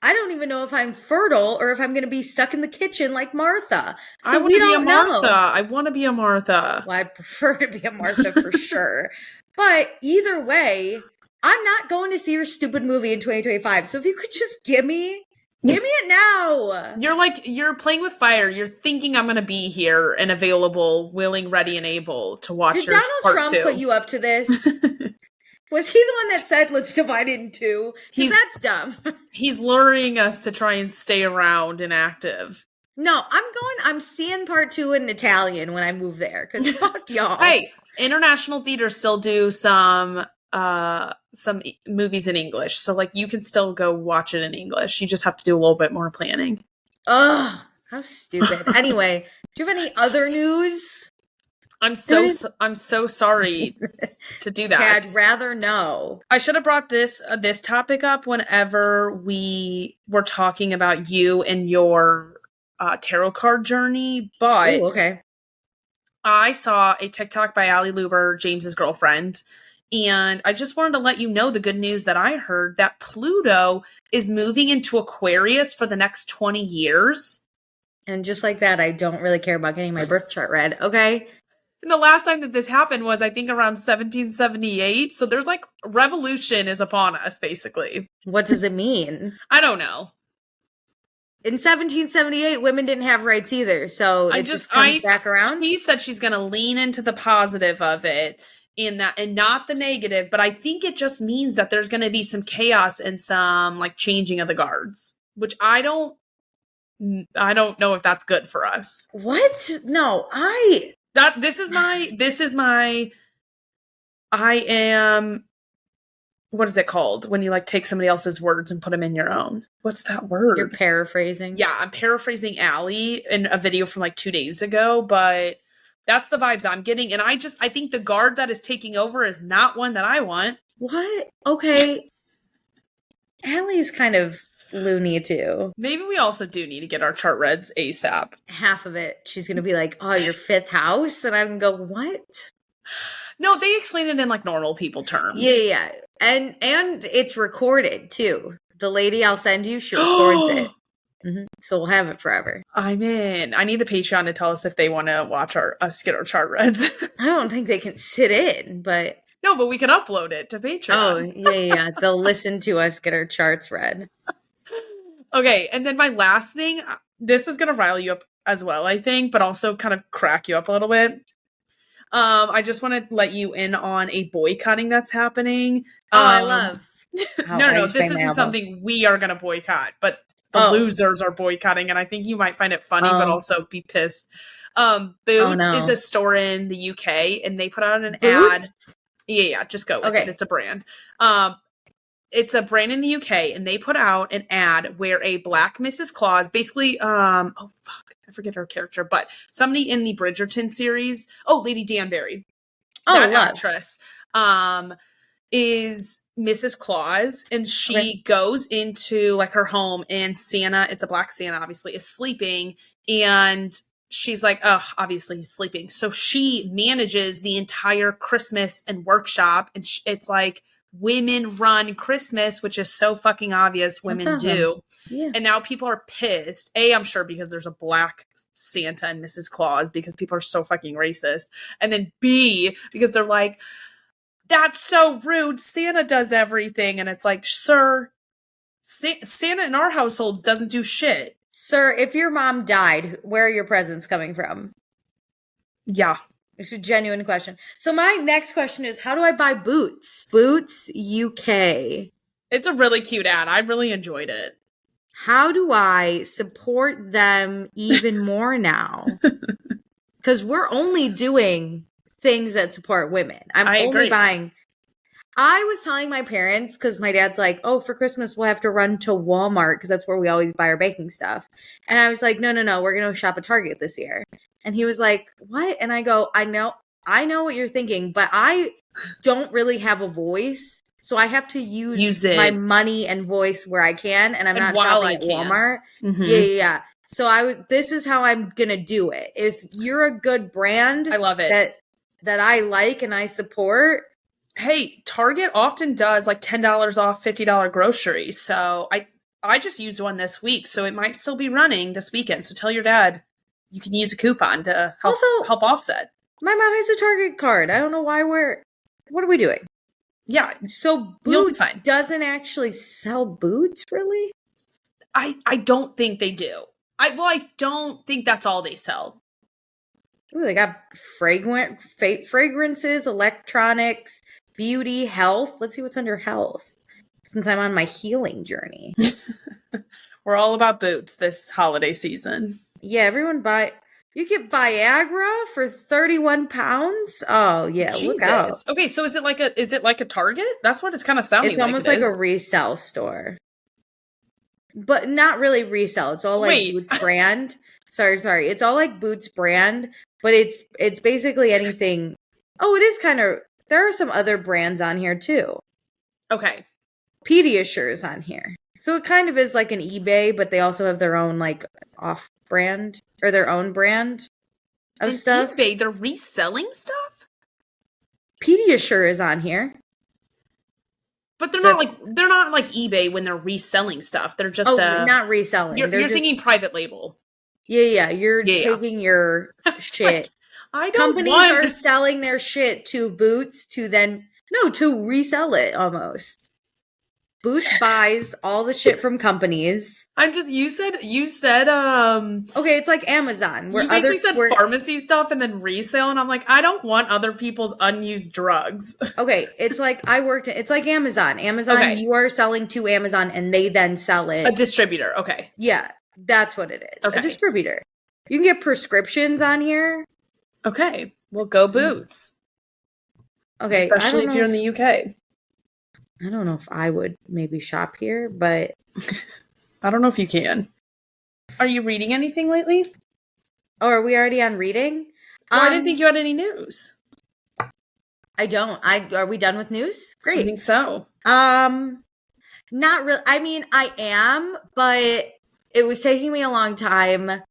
I don't even know if I'm fertile or if I'm going to be stuck in the kitchen like Martha. So we don't know. I want to be a Martha. Well, I prefer to be a Martha for sure. But either way, I'm not going to see your stupid movie in 2025. So if you could just give me it now. You're playing with fire. You're thinking I'm going to be here and available, willing, ready, and able to watch your Did Donald Trump put you up to this? Was he the one that said, let's divide it in 2? That's dumb. He's luring us to try and stay around and active. No, I'm seeing part 2 in Italian when I move there. Because fuck y'all. Hey, international theaters still do some movies in English. So like you can still go watch it in English. You just have to do a little bit more planning. Ugh, how stupid. Anyway, do you have any other news? I'm so sorry to do that. Okay, I'd rather know. I should have brought this topic up whenever we were talking about you and your tarot card journey, but okay. I saw a TikTok by Allie Luber, James's girlfriend, and I just wanted to let you know the good news that I heard, that Pluto is moving into Aquarius for the next 20 years. And just like that, I don't really care about getting my birth chart read, okay? And the last time that this happened was, I think, around 1778. So there's like, revolution is upon us, basically. What does it mean? I don't know. In 1778, women didn't have rights either. So it just comes back around. She said she's going to lean into the positive of it. in that, and not the negative, but I think it just means that there's going to be some chaos and some like changing of the guards, which I don't know if that's good for us. What? No, this is my I am, what is it called when you like take somebody else's words and put them in your own? What's that word? You're paraphrasing. Yeah, I'm paraphrasing Allie in a video from like 2 days ago, but that's the vibes I'm getting. And I think the guard that is taking over is not one that I want. What? Okay. Allie's kind of loony too. Maybe we also do need to get our chart reads ASAP. Half of it, she's going to be like, oh, your fifth house? And I'm going to go, what? No, they explain it in like normal people terms. Yeah. And it's recorded too. The lady I'll send you, she records it. Mm-hmm. So we'll have it forever. I'm in. I need the Patreon to tell us if they want to watch us get our chart reads. I don't think they can sit in, but... No, but we can upload it to Patreon. Oh, yeah. They'll listen to us get our charts read. Okay, and then my last thing, this is going to rile you up as well, I think, but also kind of crack you up a little bit. I just want to let you in on a boycotting that's happening. I love. No, this isn't something we are going to boycott, but the losers are boycotting, and I think you might find it funny, but also be pissed. Boots is a store in the UK, and they put out an ad. Yeah, just go with it. It's a brand. It's a brand in the UK, and they put out an ad where a black Mrs. Claus, basically, I forget her character, but somebody in the Bridgerton series, Lady Danbury, that actress, is Mrs. Claus, and she goes into like her home, and Santa, it's a black Santa, obviously, is sleeping, and she's like, oh, obviously he's sleeping. So she manages the entire Christmas and workshop, and it's like women run Christmas, which is so fucking obvious women do. Yeah. And now people are pissed. A, I'm sure because there's a black Santa and Mrs. Claus, because people are so fucking racist. And then B, because they're like, that's so rude. Santa does everything. And it's like, sir, Santa in our households doesn't do shit. Sir, if your mom died, where are your presents coming from? Yeah. It's a genuine question. So my next question is, how do I buy boots? Boots UK. It's a really cute ad. I really enjoyed it. How do I support them even more now? Because we're only doing things that support women. I only buying... I was telling my parents, because my dad's like, oh, for Christmas, we'll have to run to Walmart because that's where we always buy our baking stuff. And I was like, no, we're going to shop at Target this year. And he was like, what? And I go, I know what you're thinking, but I don't really have a voice. So I have to use my money and voice where I can. And I'm not shopping at Walmart. Mm-hmm. Yeah. So this is how I'm going to do it. If you're a good brand, I love it. That I like and I support. Hey, Target often does like $10 off $50 groceries. So I just used one this week, so it might still be running this weekend. So tell your dad you can use a coupon to help offset. My mom has a Target card. I don't know why what are we doing? Yeah. So Boots doesn't actually sell boots, really? I don't think they do. I don't think that's all they sell. Ooh, they got fragrances, electronics, beauty, health. Let's see what's under health, since I'm on my healing journey. We're all about boots this holiday season. Yeah, everyone you get Viagra for 31 pounds. Oh yeah, Jesus. Look out. Okay, so is it like a Target? That's what it's kind of sounding like. It's almost like a resale store. But not really resell. It's all like Boots brand. Sorry. It's all like Boots brand, but it's basically anything. Oh, it is kind of. There are some other brands on here too. Okay. Pediasure is on here. So it kind of is like an eBay, but they also have their own like off brand or their own brand of stuff. eBay, they're reselling stuff? Pediasure is on here. But they're not like eBay when they're reselling stuff. They're just not reselling. You're thinking private label. Yeah. You're taking your shit. Companies are selling their shit to Boots to resell it almost. Boots buys all the shit from companies. you said okay, it's like Amazon. You basically said pharmacy stuff and then resale, and I'm like, I don't want other people's unused drugs. Okay, it's like it's like Amazon. Amazon, you are selling to Amazon and they then sell it. A distributor, okay. Yeah, that's what it is. Okay. A distributor. You can get prescriptions on here. Okay, well, go Boots. Okay, especially if you're in the UK. I don't know if I would maybe shop here, but I don't know if you can. Are you reading anything lately? Oh, are we already on reading? Well, I didn't think you had any news. I don't. Are we done with news? Great. I think so. Not really. I mean, I am, but it was taking me a long time.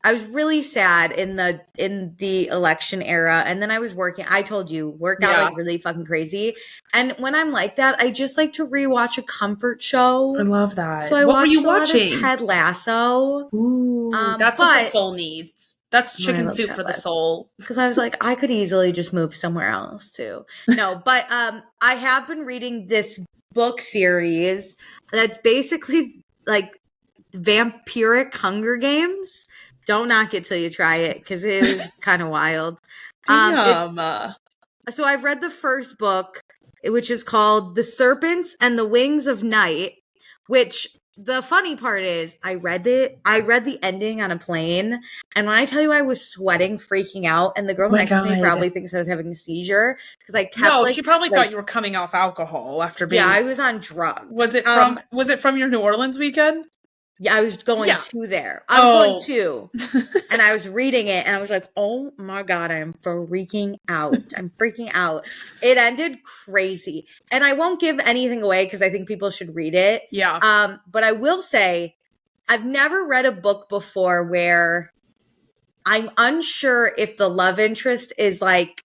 I was really sad in the election era, and then I was working. I told you, work got like really fucking crazy. And when I'm like that, I just like to rewatch a comfort show. I love that. So what were you watching? Ted Lasso. Ooh, that's what the soul needs. That's chicken soup for the soul. Because I was like, I could easily just move somewhere else too. No, but I have been reading this book series that's basically like vampiric Hunger Games. Don't knock it till you try it, because it is kind of wild. So I've read the first book, which is called The Serpents and the Wings of Night, which the funny part is I read the ending on a plane, and when I tell you I was sweating, freaking out, and the girl next to me probably thinks I was having a seizure, because I kept she probably thought you were coming off alcohol after being... Yeah, I was on drugs. Was it from your New Orleans weekend? Yeah, I was going to there. I was going to. And I was reading it and I was like, oh my God, I'm freaking out. I'm freaking out. It ended crazy. And I won't give anything away because I think people should read it. Yeah. But I will say, I've never read a book before where I'm unsure if the love interest is like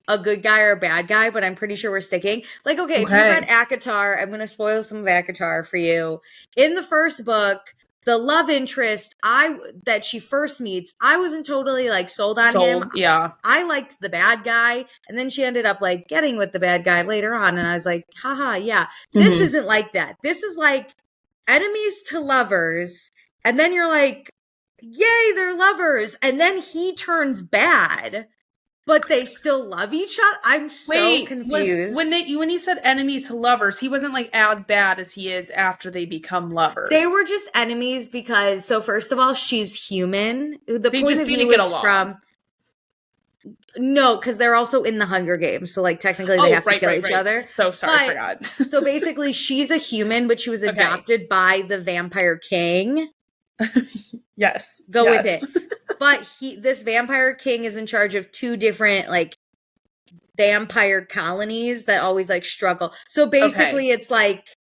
a good guy or a bad guy, but I'm pretty sure we're sticking. Like, okay, if you read ACOTAR, I'm going to spoil some of ACOTAR for you. In the first book, the love interest that she first meets, I wasn't totally like sold on him. Yeah. I liked the bad guy, and then she ended up like getting with the bad guy later on, and I was like, haha, yeah. This isn't like that. This is like enemies to lovers, and then you're like, yay, they're lovers, and then he turns bad. But they still love each other? I'm so confused. When you said enemies to lovers, he wasn't like as bad as he is after they become lovers. They were just enemies because, so first of all, she's human. They just didn't get along. No, because they're also in the Hunger Games. So like technically they have to kill each other. So sorry, I forgot. So basically she's a human, but she was adopted by the vampire king. Yes. Go with it. But this vampire king is in charge of 2 different like vampire colonies that always like struggle. So basically it's like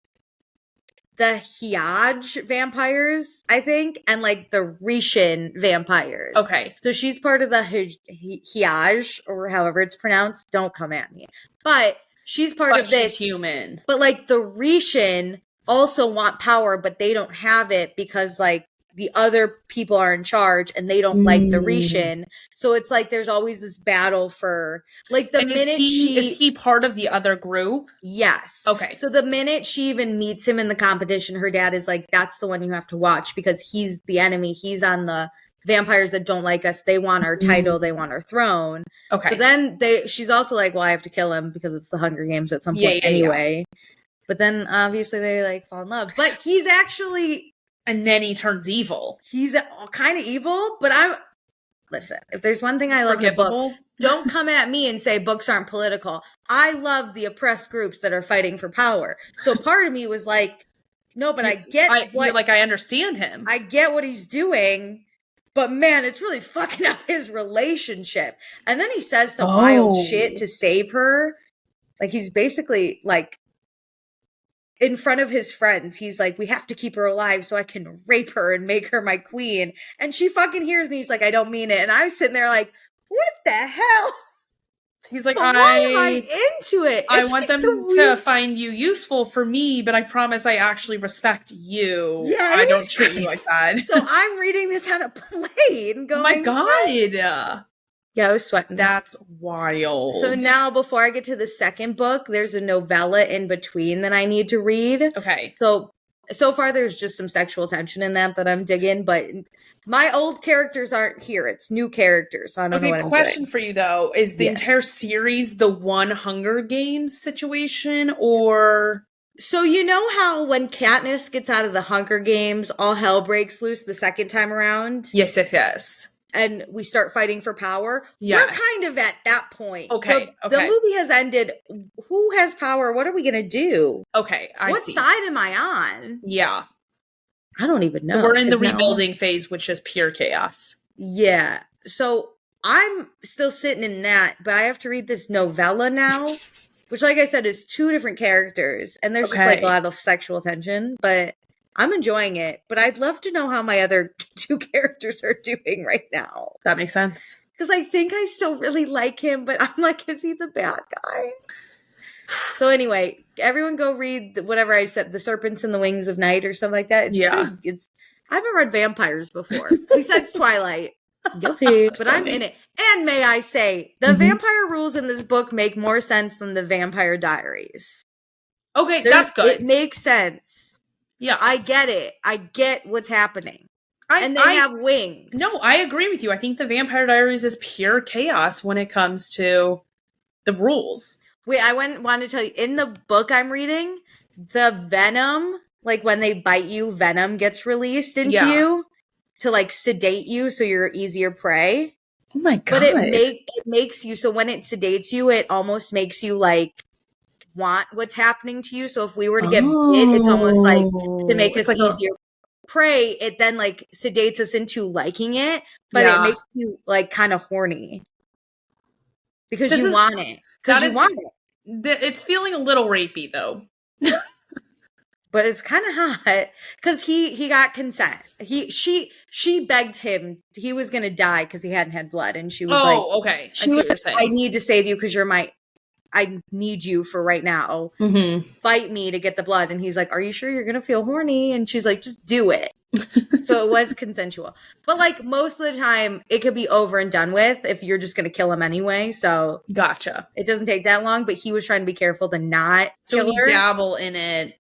the RHOBH vampires, I think, and like the Rishin vampires. Okay. So she's part of the RHOBH, or however it's pronounced. Don't come at me. But she's part of this. She's human. But like the Rishin also want power, but they don't have it because like the other people are in charge and they don't like the Rishin. So it's like there's always this battle for like is he part of the other group? Yes. Okay. So the minute she even meets him in the competition, her dad is like, that's the one you have to watch because he's the enemy. He's on the vampires that don't like us. They want our title. They want our throne. Okay. So then she's also like, well, I have to kill him because it's the Hunger Games at some point anyway. Yeah. But then obviously they like fall in love. But he's actually... And then he turns evil. He's kind of evil, but listen, if there's one thing I love in a book, don't come at me and say books aren't political. I love the oppressed groups that are fighting for power. So part of me was like, no, but I understand him. I get what he's doing, but man, it's really fucking up his relationship. And then he says some wild shit to save her. Like he's basically like, in front of his friends, he's like, we have to keep her alive so I can rape her and make her my queen. And she fucking hears me. He's like, I don't mean it. And I was sitting there like, what the hell? He's like, why am I into it? I want them to find you useful for me, but I promise I actually respect you. Yeah, I don't treat you like that. So I'm reading this on a plane going, oh my God. Yeah, I was sweating. That's wild. So now, before I get to the second book, there's a novella in between that I need to read. Okay. So far, there's just some sexual tension in that I'm digging, but my old characters aren't here. It's new characters. So I don't know what I'm doing. Question for you, though. Is the entire series the one Hunger Games situation, or... So you know how when Katniss gets out of the Hunger Games, all hell breaks loose the second time around? Yes. And we start fighting for power? Yeah. We're kind of at that point. Okay. The movie has ended. Who has power? What are we going to do? Okay, I see. What side am I on? Yeah. I don't even know. We're in the rebuilding phase, which is pure chaos. Yeah. So I'm still sitting in that, but I have to read this novella now, which, like I said, is 2 different characters. And there's just like a lot of sexual tension, but I'm enjoying it. But I'd love to know how my other 2 characters are doing right now. That makes sense. Because I think I still really like him, but I'm like, is he the bad guy? So anyway, everyone go read whatever I said, The Serpents and the Wings of Night or something like that. It's I haven't read vampires before. Besides Twilight. Guilty. But I'm in it. And may I say, the vampire rules in this book make more sense than the Vampire Diaries. Okay, that's good. It makes sense. Yeah. I get it. I get what's happening. And they have wings. No, I agree with you. I think the Vampire Diaries is pure chaos when it comes to the rules. Wait, I wanted to tell you, in the book I'm reading, the venom, like when they bite you, venom gets released into you to like sedate you so you're easier prey. Oh my God. But it makes you, so when it sedates you, it almost makes you like want what's happening to you. So if we were to get bit, it's almost like to make us like easier prey, it then like sedates us into liking it, but it makes you like kind of horny. Because you want it. Because you want it. It's feeling a little rapey, though. But it's kind of hot because he got consent. She begged him. He was gonna die because he hadn't had blood, and she was like, okay. I see what you're saying. I need to save you because I need you for right now. Bite me to get the blood. And he's like, are you sure you're gonna feel horny? And she's like, just do it. So it was consensual. But like most of the time, it could be over and done with if you're just gonna kill him anyway. So gotcha. It doesn't take that long. But he was trying to be careful to not kill her. So you dabble in it.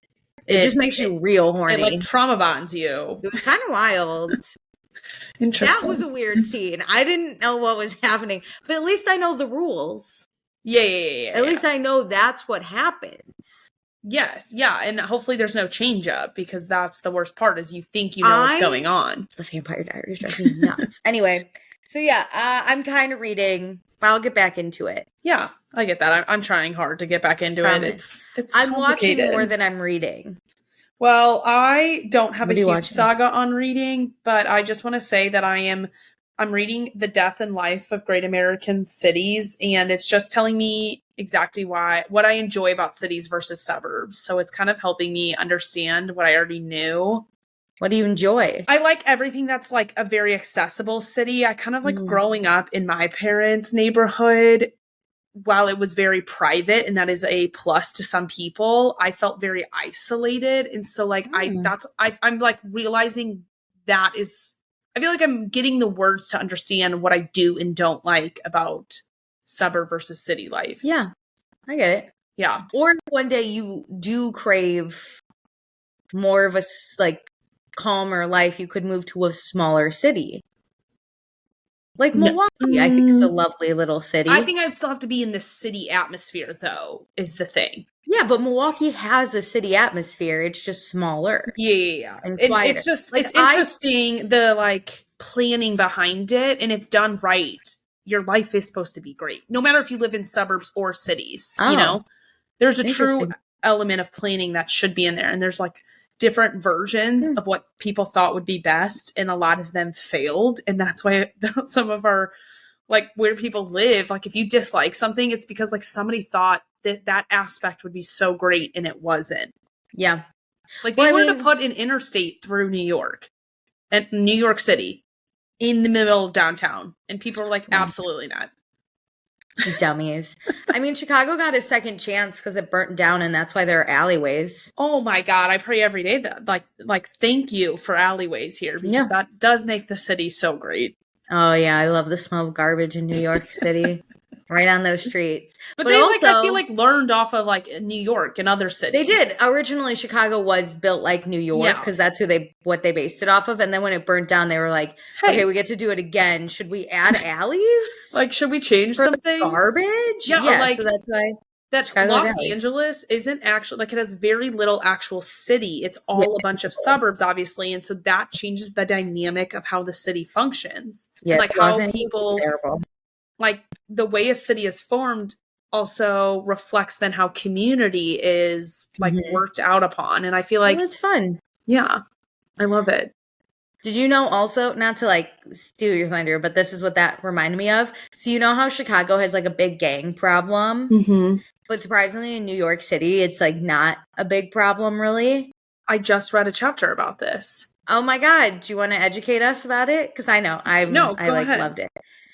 It just makes you real horny. It like trauma bonds you. It was kind of wild. Interesting. That was a weird scene. I didn't know what was happening, but at least I know the rules. Yeah. At least I know that's what happens. Yes, yeah, and hopefully there's no change up because that's the worst part is you think you know what's going on. The Vampire Diaries drive me nuts. Anyway, so yeah, I'm kind of reading. I'll get back into it. Yeah, I get that. I'm trying hard to get back into it. It's I'm watching more than I'm reading. Well, I don't have a huge saga on reading, but I just want to say that I'm reading The Death and Life of Great American Cities, and it's just telling me exactly what I enjoy about cities versus suburbs. So it's kind of helping me understand what I already knew. What do you enjoy? I like everything that's like a very accessible city. I kind of like growing up in my parents' neighborhood. While it was very private, and that is a plus to some people, I felt very isolated. And so like I'm like realizing that is, I feel like I'm getting the words to understand what I do and don't like about suburb versus city life. Yeah, I get it. Yeah. Or one day you do crave more of a like calmer life, you could move to a smaller city. Like Milwaukee, I think it's a lovely little city. I think I'd still have to be in the city atmosphere, though, is the thing. Yeah, but Milwaukee has a city atmosphere. It's just smaller. Yeah. And it's just, like, it's interesting, the, like, planning behind it. And if done right, your life is supposed to be great. No matter if you live in suburbs or cities, you know? There's a true element of planning that should be in there. And there's, like, different versions of what people thought would be best, and a lot of them failed. And that's why some of our, like, where people live, like, if you dislike something, it's because, like, somebody thought that aspect would be so great and it wasn't. Yeah. Like, they wanted to put an interstate through New York and New York City in the middle of downtown, and people were like, absolutely not. Dummies. I mean, Chicago got a second chance because it burnt down, and that's why there are alleyways. Oh my God, I pray every day that like thank you for alleyways here, because that does make the city so great. Oh yeah, I love the smell of garbage in New York City. Right on those streets. But they also, I feel like learned off of like New York and other cities. They did. Originally Chicago was built like New York because that's what they based it off of. And then when it burnt down, they were like, hey, okay, we get to do it again. Should we add alleys? Like, should we change some things? Garbage? Yeah, like, so that's why that Los Angeles isn't actually, like, it has very little actual city. It's all a bunch of suburbs, obviously. And so that changes the dynamic of how the city functions. Yeah. And, like, how people, like, the way a city is formed also reflects then how community is, like, worked out upon. And I feel like it's fun. Yeah. I love it. Did you know also, not to like steal your thunder, but this is what that reminded me of. So you know how Chicago has like a big gang problem? Mm-hmm. But surprisingly in New York City, it's like not a big problem really. I just read a chapter about this. Oh my God. Do you want to educate us about it? Because I know I loved it.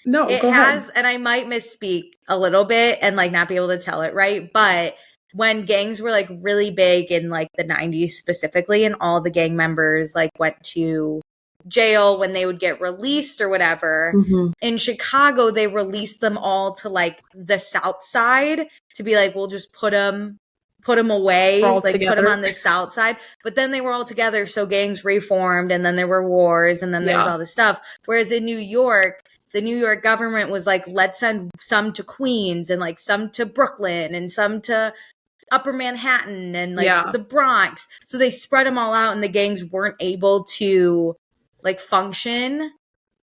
No, it go has, ahead. And I might misspeak a little bit and like not be able to tell it right. But when gangs were like really big in like the 90s specifically, and all the gang members like went to jail when they would get released or whatever, in Chicago, they released them all to like the South Side to be like, we'll just put them away, like together. Put them on the South Side. But then they were all together. So gangs reformed, and then there were wars, and then there's all this stuff. Whereas in New York, the New York government was like, let's send some to Queens and like some to Brooklyn and some to Upper Manhattan and like the Bronx. So they spread them all out, and the gangs weren't able to like function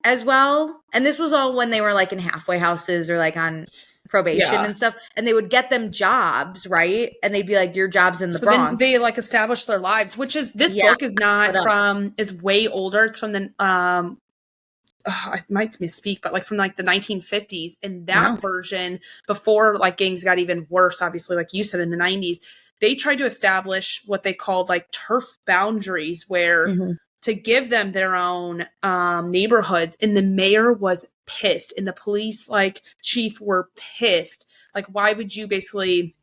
as well. And this was all when they were like in halfway houses or like on probation and stuff. And they would get them jobs, right? And they'd be like, your job's in the Bronx. Then they like established their lives, which is this book is not from, is way older. It's from the I might misspeak, but like from like the 1950s. And that version, before like gangs got even worse, obviously, like you said, in the 90s, they tried to establish what they called like turf boundaries, where to give them their own neighborhoods. And the mayor was pissed, and the police like chief were pissed. Like, why would you basically,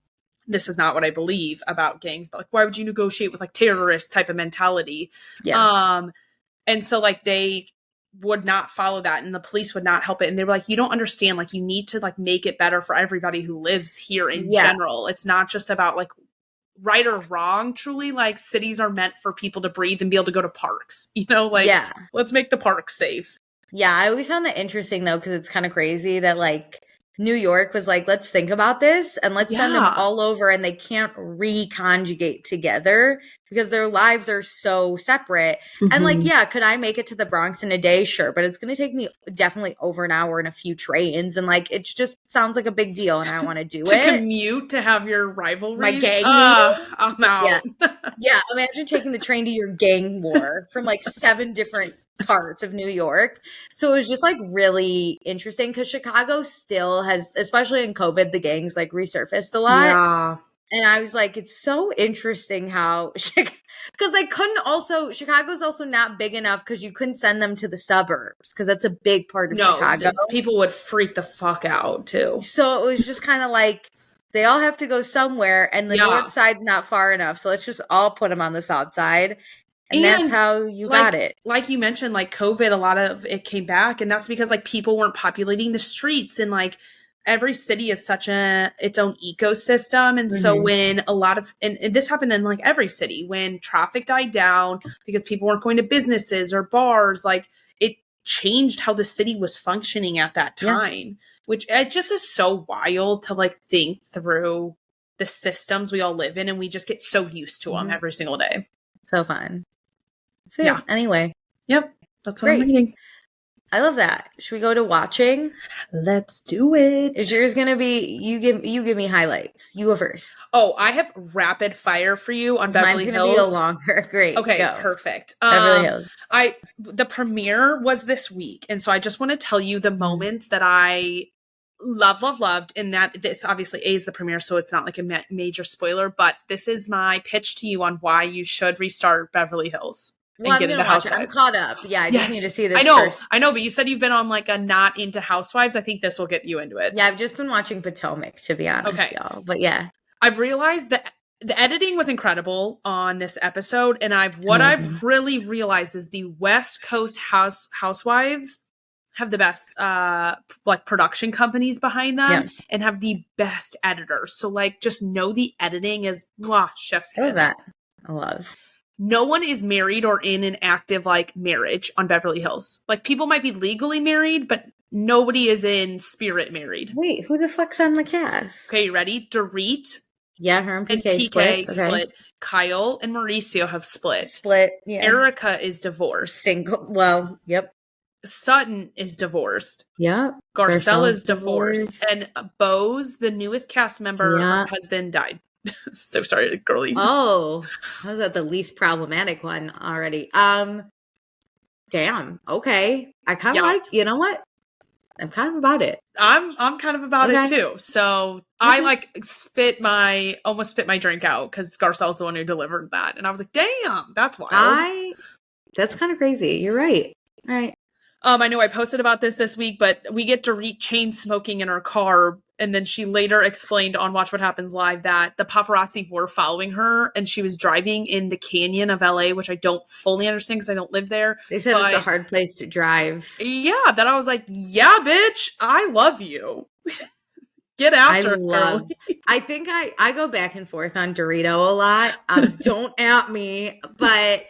this is not what I believe about gangs, but like, why would you negotiate with like terrorist type of mentality? And so like they would not follow that, and the police would not help it. And they were like, you don't understand, like you need to like make it better for everybody who lives here in general. It's not just about like right or wrong. Truly, like cities are meant for people to breathe and be able to go to parks, you know, like let's make the parks safe. I always found that interesting though, because it's kind of crazy that like New York was like, let's think about this and let's send them all over, and they can't reconjugate together because their lives are so separate. And like, could I make it to the Bronx in a day? Sure. But it's going to take me definitely over an hour and a few trains. And like, it just sounds like a big deal, and I want to do it. To commute, to have your rivalries. My gang I'm out. Imagine taking the train to your gang war from like 7 different parts of New York. So it was just like really interesting, because Chicago still has, especially in COVID, the gangs like resurfaced a lot. And I was like, it's so interesting how, because they couldn't also, Chicago's also not big enough because you couldn't send them to the suburbs, because that's a big part of Chicago. People would freak the fuck out too. So it was just kind of like, they all have to go somewhere, and the north side's not far enough. So let's just all put them on the south side. And that's how you got it. Like you mentioned, like COVID, a lot of it came back. And that's because like people weren't populating the streets, and like every city is such its own ecosystem. And so when a lot of, and this happened in like every city, when traffic died down because people weren't going to businesses or bars, like it changed how the city was functioning at that time, which it just is so wild to like think through the systems we all live in. And we just get so used to them every single day. So fun. So anyway. Yep. That's what I'm reading. I love that. Should we go to watching? Let's do it. Is yours going to be, you give me highlights. You go first. Oh, I have rapid fire for you on Beverly Hills. Mine's going to be a longer. Great. Okay, go. Perfect. Beverly Hills. The premiere was this week. And so I just want to tell you the moments that I loved. And that this obviously is the premiere, so it's not like a major spoiler, but this is my pitch to you on why you should restart Beverly Hills. Well, get into Housewives. I'm caught up. Yeah, I just need to see this first. I know, but you said you've been on like a not into Housewives. I think this will get you into it. Yeah, I've just been watching Potomac, to be honest, y'all. But yeah. I've realized that the editing was incredible on this episode, and I've really realized is the West Coast Housewives have the best like production companies behind them and have the best editors. So like just know the editing is chef's kiss. That I love. No one is married or in an active like marriage on Beverly Hills. Like people might be legally married, but nobody is in spirit married. Wait, who the fuck's on the cast? Okay, you ready? Dorit. Yeah, her and PK split. Kyle and Mauricio have split. Yeah. Erica is divorced. Single. Well, yep. Sutton is divorced. Yeah. Garcella's divorced. And Bose, the newest cast member, her husband died. So sorry, girlie. Oh, I was at the least problematic one already. Damn. Okay. I kind of like, you know what? I'm kind of about it. I'm kind of about it too. So I like almost spit my drink out because Garcelle's the one who delivered that. And I was like, damn, that's wild. That's kind of crazy. You're right. Right. I know I posted about this week, but we get Dorit chain smoking in her car. And then she later explained on Watch What Happens Live that the paparazzi were following her and she was driving in the canyon of LA, which I don't fully understand because I don't live there. They said it's a hard place to drive. Yeah, that I was like, yeah, bitch, I love you. Get after it. I think I go back and forth on Dorito a lot. Don't at me, but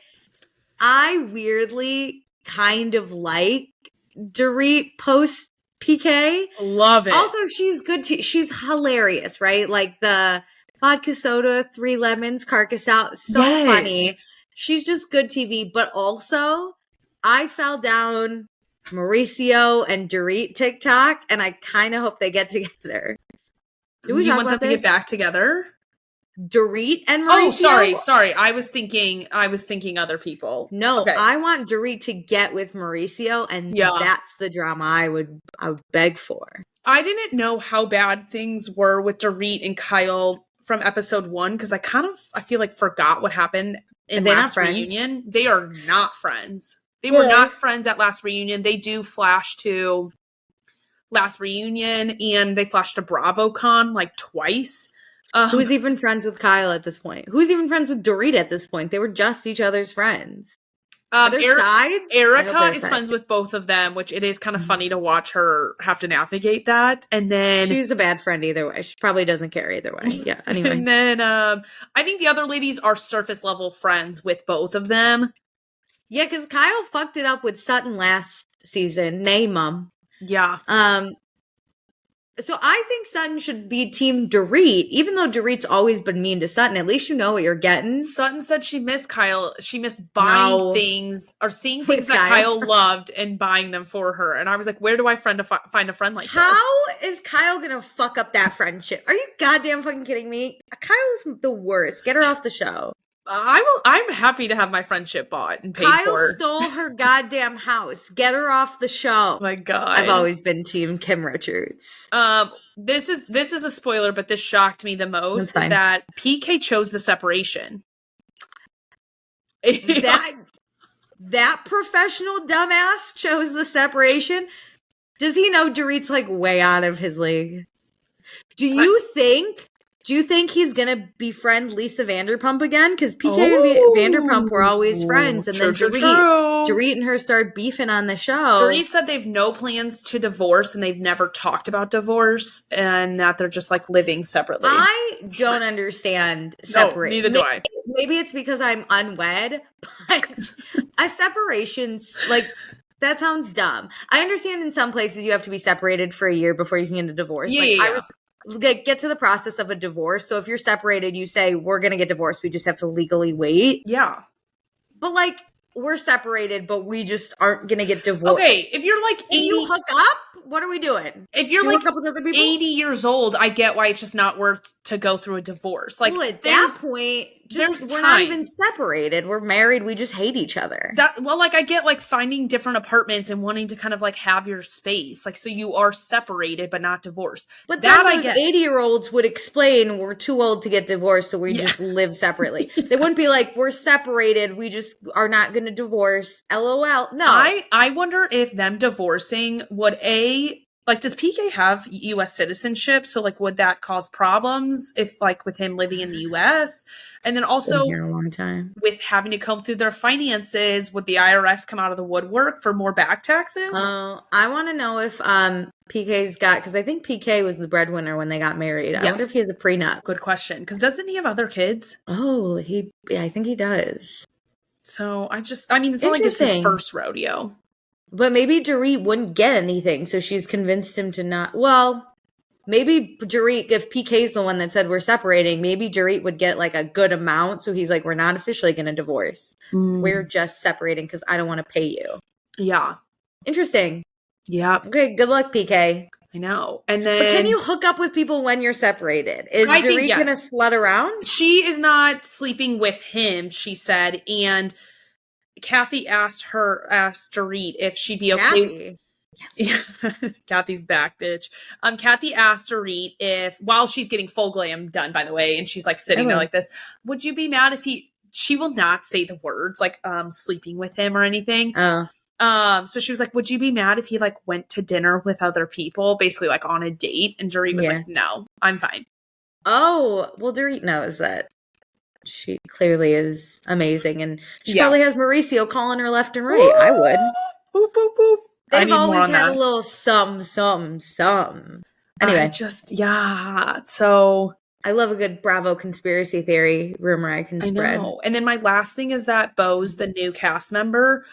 I weirdly kind of like Dorit post PK. Love it. Also, she's good. She's hilarious, right? Like the vodka soda, 3 lemons, carcass out. So funny. She's just good TV. But also, I fell down Mauricio and Dorit TikTok, and I kind of hope they get together. Do you want them to get back together? Dorit and Mauricio? Oh, sorry. I was thinking other people. No, okay. I want Dorit to get with Mauricio, and that's the drama I would beg for. I didn't know how bad things were with Dorit and Kyle from episode 1 because I feel like forgot what happened in last reunion. They are not friends. They were not friends at last reunion. They do flash to last reunion, and they flashed to BravoCon like twice. Who's even friends with Kyle at this point? Who's even friends with Dorit at this point? They were just each other's friends. Erica is friends with both of them, which it is kind of funny to watch her have to navigate that. And then she's a bad friend either way. She probably doesn't care either way. Yeah. Anyway. And then I think the other ladies are surface level friends with both of them. Yeah, because Kyle fucked it up with Sutton last season. Nay, mom. Yeah. So I think Sutton should be team Dorit, even though Dorit's always been mean to Sutton. At least you know what you're getting. Sutton said she missed Kyle. She missed buying things or seeing things that Kyle loved and buying them for her. And I was like, where do I find a friend like this? How is Kyle going to fuck up that friendship? Are you goddamn fucking kidding me? Kyle's the worst. Get her off the show. I'm happy to have my friendship bought and paid for. Kyle stole her goddamn house. Get her off the show. Oh my God. I've always been team Kim Richards. This is a spoiler, but this shocked me the most is that PK chose the separation. That professional dumbass chose the separation. Does he know Dorit's like way out of his league? Do you think he's gonna befriend Lisa Vanderpump again? Because PK and Vanderpump were always friends, and then Dorit and her started beefing on the show. Dorit said they've no plans to divorce, and they've never talked about divorce, and that they're just like living separately. I don't understand separation. Neither do I. Maybe it's because I'm unwed, but a separation's like that sounds dumb. I understand in some places you have to be separated for a year before you can get a divorce. Yeah. Get to the process of a divorce. So if you're separated, you say, we're going to get divorced. We just have to legally wait. Yeah. But like, we're separated, but we just aren't going to get divorced. Okay. If you're like 80, you hook up, what are we doing? If you're like hook up with other people? 80 years old, I get why it's just not worth to go through a divorce. Like at that point, we're not even separated. We're married. We just hate each other. I get like finding different apartments and wanting to kind of like have your space. Like, so you are separated, but not divorced. But that those 80-year-olds would explain we're too old to get divorced. So we just live separately. They wouldn't be like, we're separated. We just are not going to divorce. LOL. No. I wonder if them divorcing would like, does PK have U.S. citizenship? So, like, would that cause problems if, like, with him living in the U.S.? And then also, been here a long time. With having to comb through their finances, would the IRS come out of the woodwork for more back taxes? I want to know if PK's got, because I think PK was the breadwinner when they got married. Yes. I wonder if he has a prenup. Good question. Because doesn't he have other kids? Oh, I think he does. So it's not like it's his first rodeo. But maybe Dorit wouldn't get anything, so she's convinced him to not. Well, maybe Dorit, if PK's the one that said we're separating, maybe Dorit would get like a good amount. So he's like, we're not officially going to divorce. We're just separating because I don't want to pay you. Yeah. Interesting. Yeah. Okay, good luck, PK. I know. And then, but can you hook up with people when you're separated? Is Dorit going to slut around? She is not sleeping with him, she said. And Kathy asked Dorit if she'd be okay. Yes. Kathy's back, bitch. Kathy asked Dorit if, while she's getting full glam done, by the way, and she's like sitting there like this, would you be mad if she will not say the words like sleeping with him or anything. So she was like, would you be mad if he like went to dinner with other people, basically like on a date? And Dorit was like, no, I'm fine. Oh, well, Dorit knows that she clearly is amazing, and she probably has Mauricio calling her left and right. Woo! I would. Boop, boop, boop. They've always had a little some. Anyway. So I love a good Bravo conspiracy theory rumor I can spread. I know. And then my last thing is that Beau's the new cast member.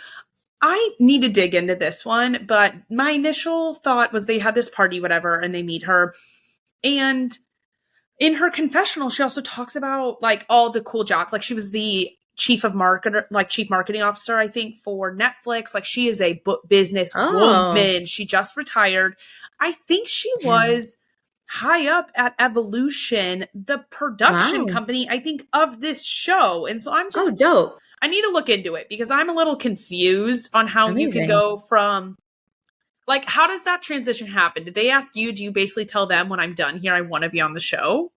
I need to dig into this one, but my initial thought was they had this party, whatever, and they meet her. And in her confessional, she also talks about like all the cool jobs. Like she was the chief marketing officer, I think, for Netflix. Like she is a business woman. She just retired. I think she was high up at Evolution, the production company, I think, of this show. And so I'm just dope. I need to look into it because I'm a little confused on how you could go from, like, how does that transition happen? Did they ask you, do you basically tell them when I'm done here, I want to be on the show?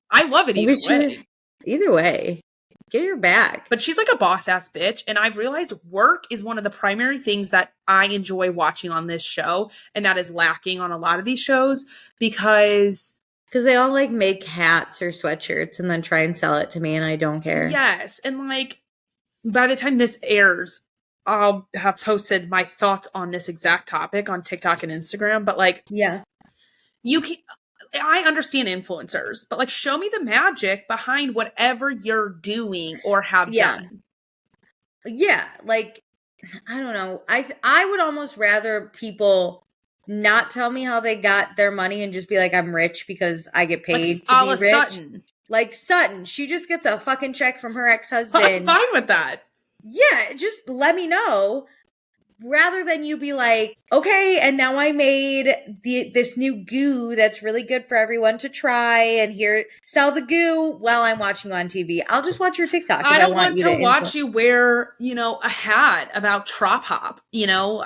I love it either way. Either way. Get your back. But she's like a boss ass bitch. And I've realized work is one of the primary things that I enjoy watching on this show. And that is lacking on a lot of these shows because they all like make hats or sweatshirts and then try and sell it to me and I don't care. Yes. And like, by the time this airs, I'll have posted my thoughts on this exact topic on TikTok and Instagram. But like, I understand influencers, but like, show me the magic behind whatever you're doing or have done. Yeah. Like, I don't know. I would almost rather people not tell me how they got their money and just be like, I'm rich because I get paid to be rich. Sutton. Like Sutton, she just gets a fucking check from her ex-husband. I'm fine with that. Yeah, just let me know. Rather than you be like, okay, and now I made this new goo that's really good for everyone to try, and here, sell the goo while I'm watching you on TV. I'll just watch your TikTok. I don't want to watch you wear, a hat about Trop Hop, a la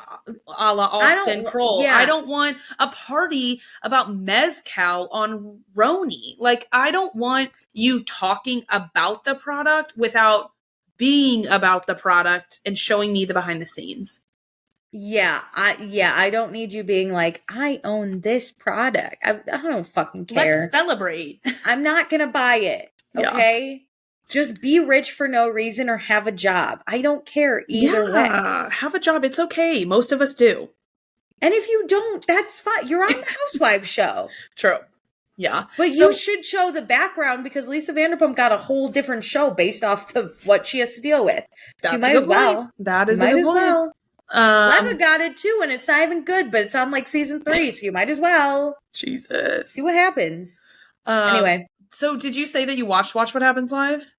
Austin Kroll. I don't want a party about Mezcal on Roni. Like, I don't want you talking about the product without being about the product and showing me the behind the scenes. I don't need you being like, I own this product. I don't fucking care. Let's celebrate. I'm not going to buy it. Okay? Just be rich for no reason or have a job. I don't care either way. Have a job. It's okay. Most of us do. And if you don't, that's fine. You're on the Housewives show. True. Yeah. But you should show the background because Lisa Vanderpump got a whole different show based off of what she has to deal with. That's she might as well. That is a good point. Leva got it too, and it's not even good, but it's on like season 3, so you might as well. Jesus. See what happens. Anyway. So did you say that you watched Watch What Happens Live?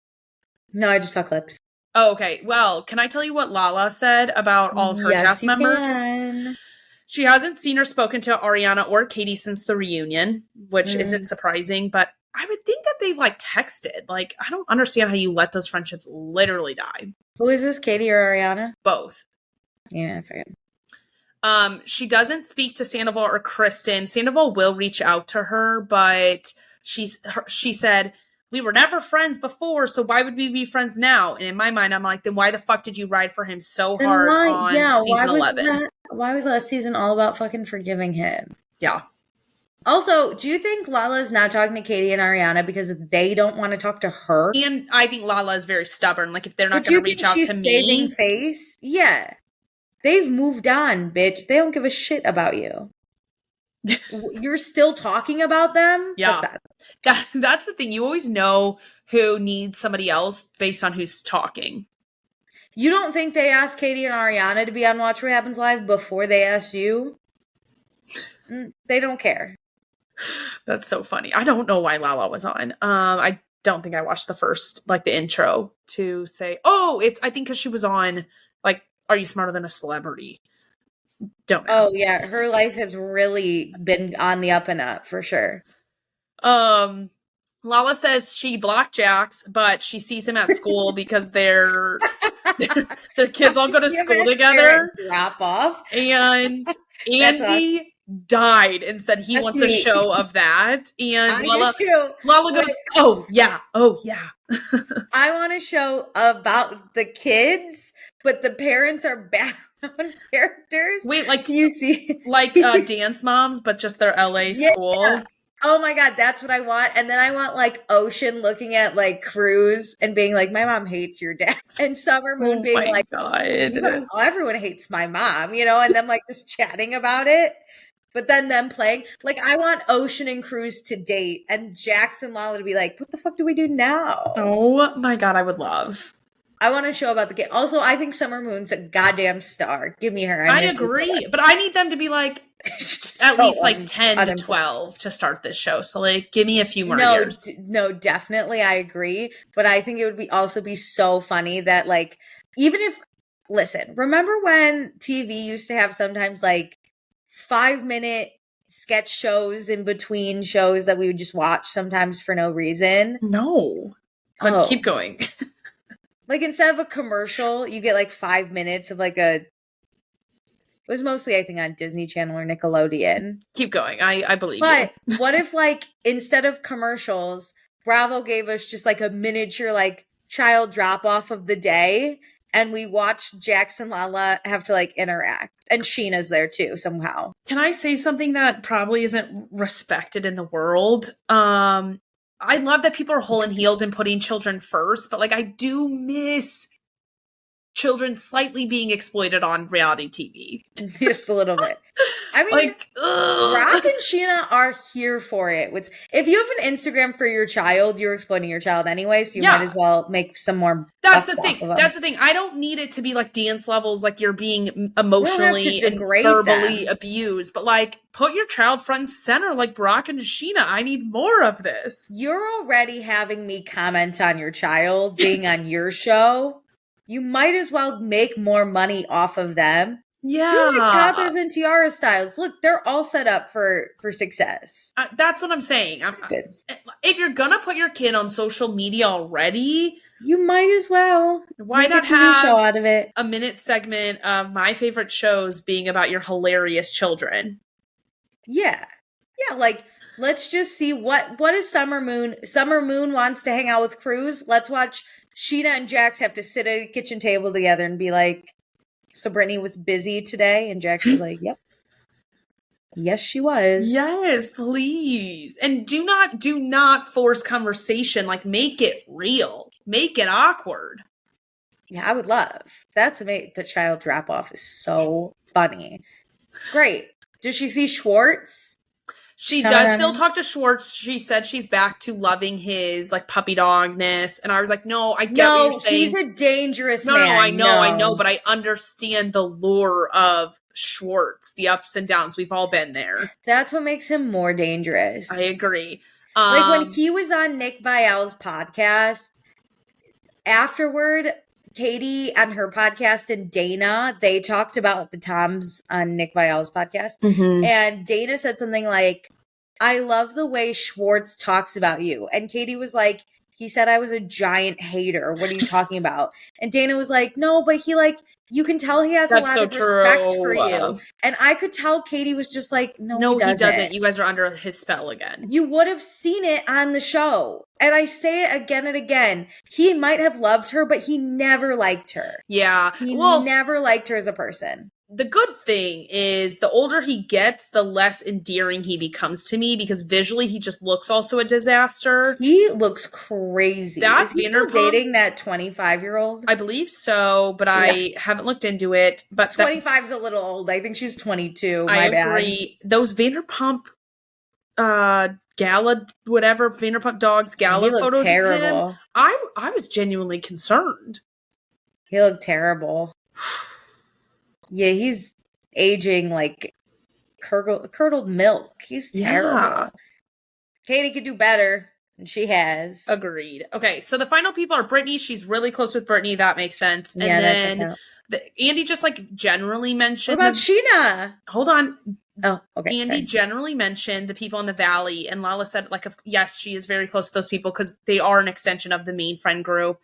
No, I just saw clips. Oh, okay. Well, can I tell you what Lala said about all of her cast members? Can. She hasn't seen or spoken to Ariana or Katie since the reunion, which isn't surprising, but I would think that they've like texted. Like, I don't understand how you let those friendships literally die. Who is this, Katie or Ariana? Both. Yeah, I forget. She doesn't speak to Sandoval or Kristen. Sandoval will reach out to her, but she said, we were never friends before, so why would we be friends now? And in my mind, I'm like, then why the fuck did you ride for him so hard on season 11? Why was last season all about fucking forgiving him? Yeah. Also, do you think Lala's not talking to Katie and Ariana because they don't want to talk to her? And I think Lala is very stubborn. Like, if they're not going to reach out to me. Saving face? Yeah. They've moved on, bitch. They don't give a shit about you. You're still talking about them? Yeah. That's the thing. You always know who needs somebody else based on who's talking. You don't think they asked Katie and Ariana to be on Watch What Happens Live before they asked you? They don't care. That's so funny. I don't know why Lala was on. I don't think I watched the first, like, the intro to say, I think because she was on, like, Are You Smarter Than a Celebrity? Don't ask. Oh, yeah. Her life has really been on the up and up, for sure. Lala says she blackjacks, but she sees him at school because their kids all go to school together. Drop off. And Andy died and said he wants a show of that. And Lala goes, oh yeah. I want a show about the kids, but the parents are background characters. Wait, like, you see, like Dance Moms, but just their LA school. Yeah. Oh my God, that's what I want. And then I want like Ocean looking at like Cruz and being like, my mom hates your dad. And Summer Moon being like, God. Everyone hates my mom, and them like just chatting about it. But then them playing, like, I want Ocean and Cruz to date and Jax and Lala to be like, what the fuck do we do now? Oh my God, I would love. I want a show about the kid. Also, I think Summer Moon's a goddamn star. Give me her. I agree. But I need them to be like at least like 10 to 12 to start this show. So like, give me a few more years. No, definitely. I agree. But I think it would also be so funny that like, listen, remember when TV used to have sometimes like 5-minute sketch shows in between shows that we would just watch sometimes for no reason? No. But keep going. Like instead of a commercial, you get like 5 minutes of like it was mostly, I think, on Disney Channel or Nickelodeon. Keep going. I believe you. But what if like instead of commercials, Bravo gave us just like a miniature like child drop off of the day and we watched Jax and Lala have to like interact. And Sheena's there too somehow. Can I say something that probably isn't respected in the world? I love that people are whole and healed and putting children first, but like I do miss children slightly being exploited on reality TV. Just a little bit. I mean, like, Rock and Sheena are here for it. If you have an Instagram for your child, you're exploiting your child anyway, so you might as well make some more. That's the thing. That's the thing. I don't need it to be like dance levels, like you're being emotionally and verbally abused, but like put your child front and center like Brock and Sheena. I need more of this. You're already having me comment on your child being on your show. You might as well make more money off of them. Yeah. Do like Toddlers and Tiara styles. Look, they're all set up for success. That's what I'm saying. If you're going to put your kid on social media already, you might as well. Why not have show out of it? A minute segment of my favorite shows being about your hilarious children? Yeah. Yeah, like let's just see what is Summer Moon. Summer Moon wants to hang out with Cruz. Let's watch Sheena and Jax have to sit at a kitchen table together and be like, so Brittany was busy today? And Jax was like, yep. Yes, she was. Yes, please. And do not force conversation. Like, make it real. Make it awkward. Yeah, I would love. That's amazing. The child drop off is so funny. Great. Does she see Schwartz? She does still talk to Schwartz. She said she's back to loving his like puppy dogness. And I was like, no, I get what you're saying. He's a dangerous man. I know, but I understand the lure of Schwartz, the ups and downs. We've all been there. That's what makes him more dangerous. I agree. Like when he was on Nick Viall's podcast, afterward, Katie on her podcast and Dana, they talked about the Toms on Nick Viall's podcast. Mm-hmm. And Dana said something like, I love the way Schwartz talks about you. And Katie was like, he said I was a giant hater. What are you talking about? And Dana was like, no, but he like, you can tell he has a lot of respect for you. And I could tell Katie was just like, no, he doesn't. You guys are under his spell again. You would have seen it on the show. And I say it again and again. He might have loved her, but he never liked her. Yeah. He never liked her as a person. the good thing is the older he gets, the less endearing he becomes to me because visually he just looks also a disaster. He looks crazy. That is he still dating that 25-year-old? I believe so, but I haven't looked into it. But 25 is a little old. I think she's 22. I agree. Those Vanderpump gala, whatever, Vanderpump Dogs gala photos terrible. Of him, I was genuinely concerned. He looked terrible. Yeah, he's aging like curdled milk. He's terrible. Yeah. Katie could do better, and she has. Agreed. Okay, so the final people are Brittany. She's really close with Brittany. That makes sense. And then Andy just like generally mentioned. What about Sheena? Hold on. Oh, okay. Andy generally mentioned the people in the Valley, and Lala said, like, yes, she is very close to those people because they are an extension of the main friend group.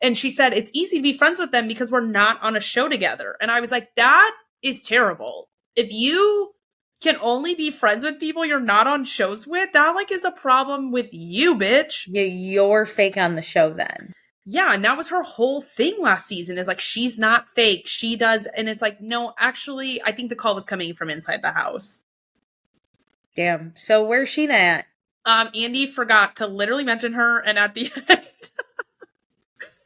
And she said, it's easy to be friends with them because we're not on a show together. And I was like, that is terrible. If you can only be friends with people you're not on shows with, that, like, is a problem with you, bitch. Yeah, you're fake on the show then. Yeah, and that was her whole thing last season is, like, she's not fake. She does. And it's like, no, actually, I think the call was coming from inside the house. Damn. So where's Sheena at? Andy forgot to literally mention her, and at the end...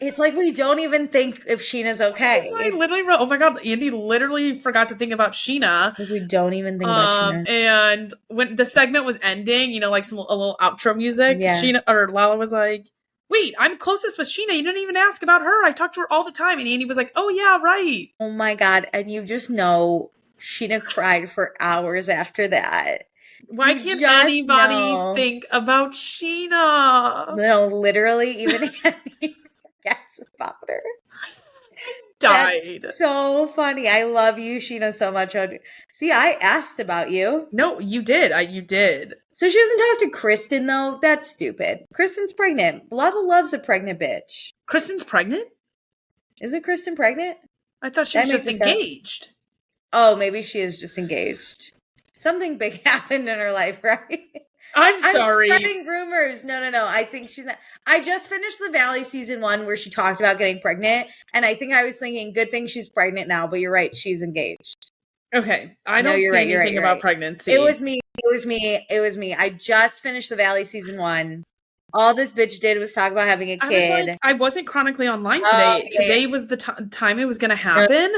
It's like we don't even think if Sheena's okay. I literally wrote, oh my god, Andy literally forgot to think about Sheena. Like we don't even think about Sheena. And when the segment was ending, you know, like a little outro music, Sheena or Lala was like, wait, I'm closest with Sheena. You didn't even ask about her. I talk to her all the time. And Andy was like, oh yeah, right. Oh my god. And you just know Sheena cried for hours after that. Why can't anybody think about Sheena? No, literally, even Andy forgets about her. Died. That's so funny. I love you, Sheena, so much. See, I asked about you. No, you did. You did. So she doesn't talk to Kristen, though? That's stupid. Kristen's pregnant. Lava loves a pregnant bitch. Kristen's pregnant? Isn't Kristen pregnant? I thought she was just engaged. Oh, maybe she is just engaged. Something big happened in her life, right? I'm sorry. I'm spreading rumors. No. I think she's not. I just finished the Valley season 1 where she talked about getting pregnant. And I think I was thinking, good thing she's pregnant now. But you're right. She's engaged. Okay. I don't say anything about pregnancy. It was me. I just finished the Valley season 1. All this bitch did was talk about having a kid. I wasn't chronically online today. Okay. Today was the time it was going to happen.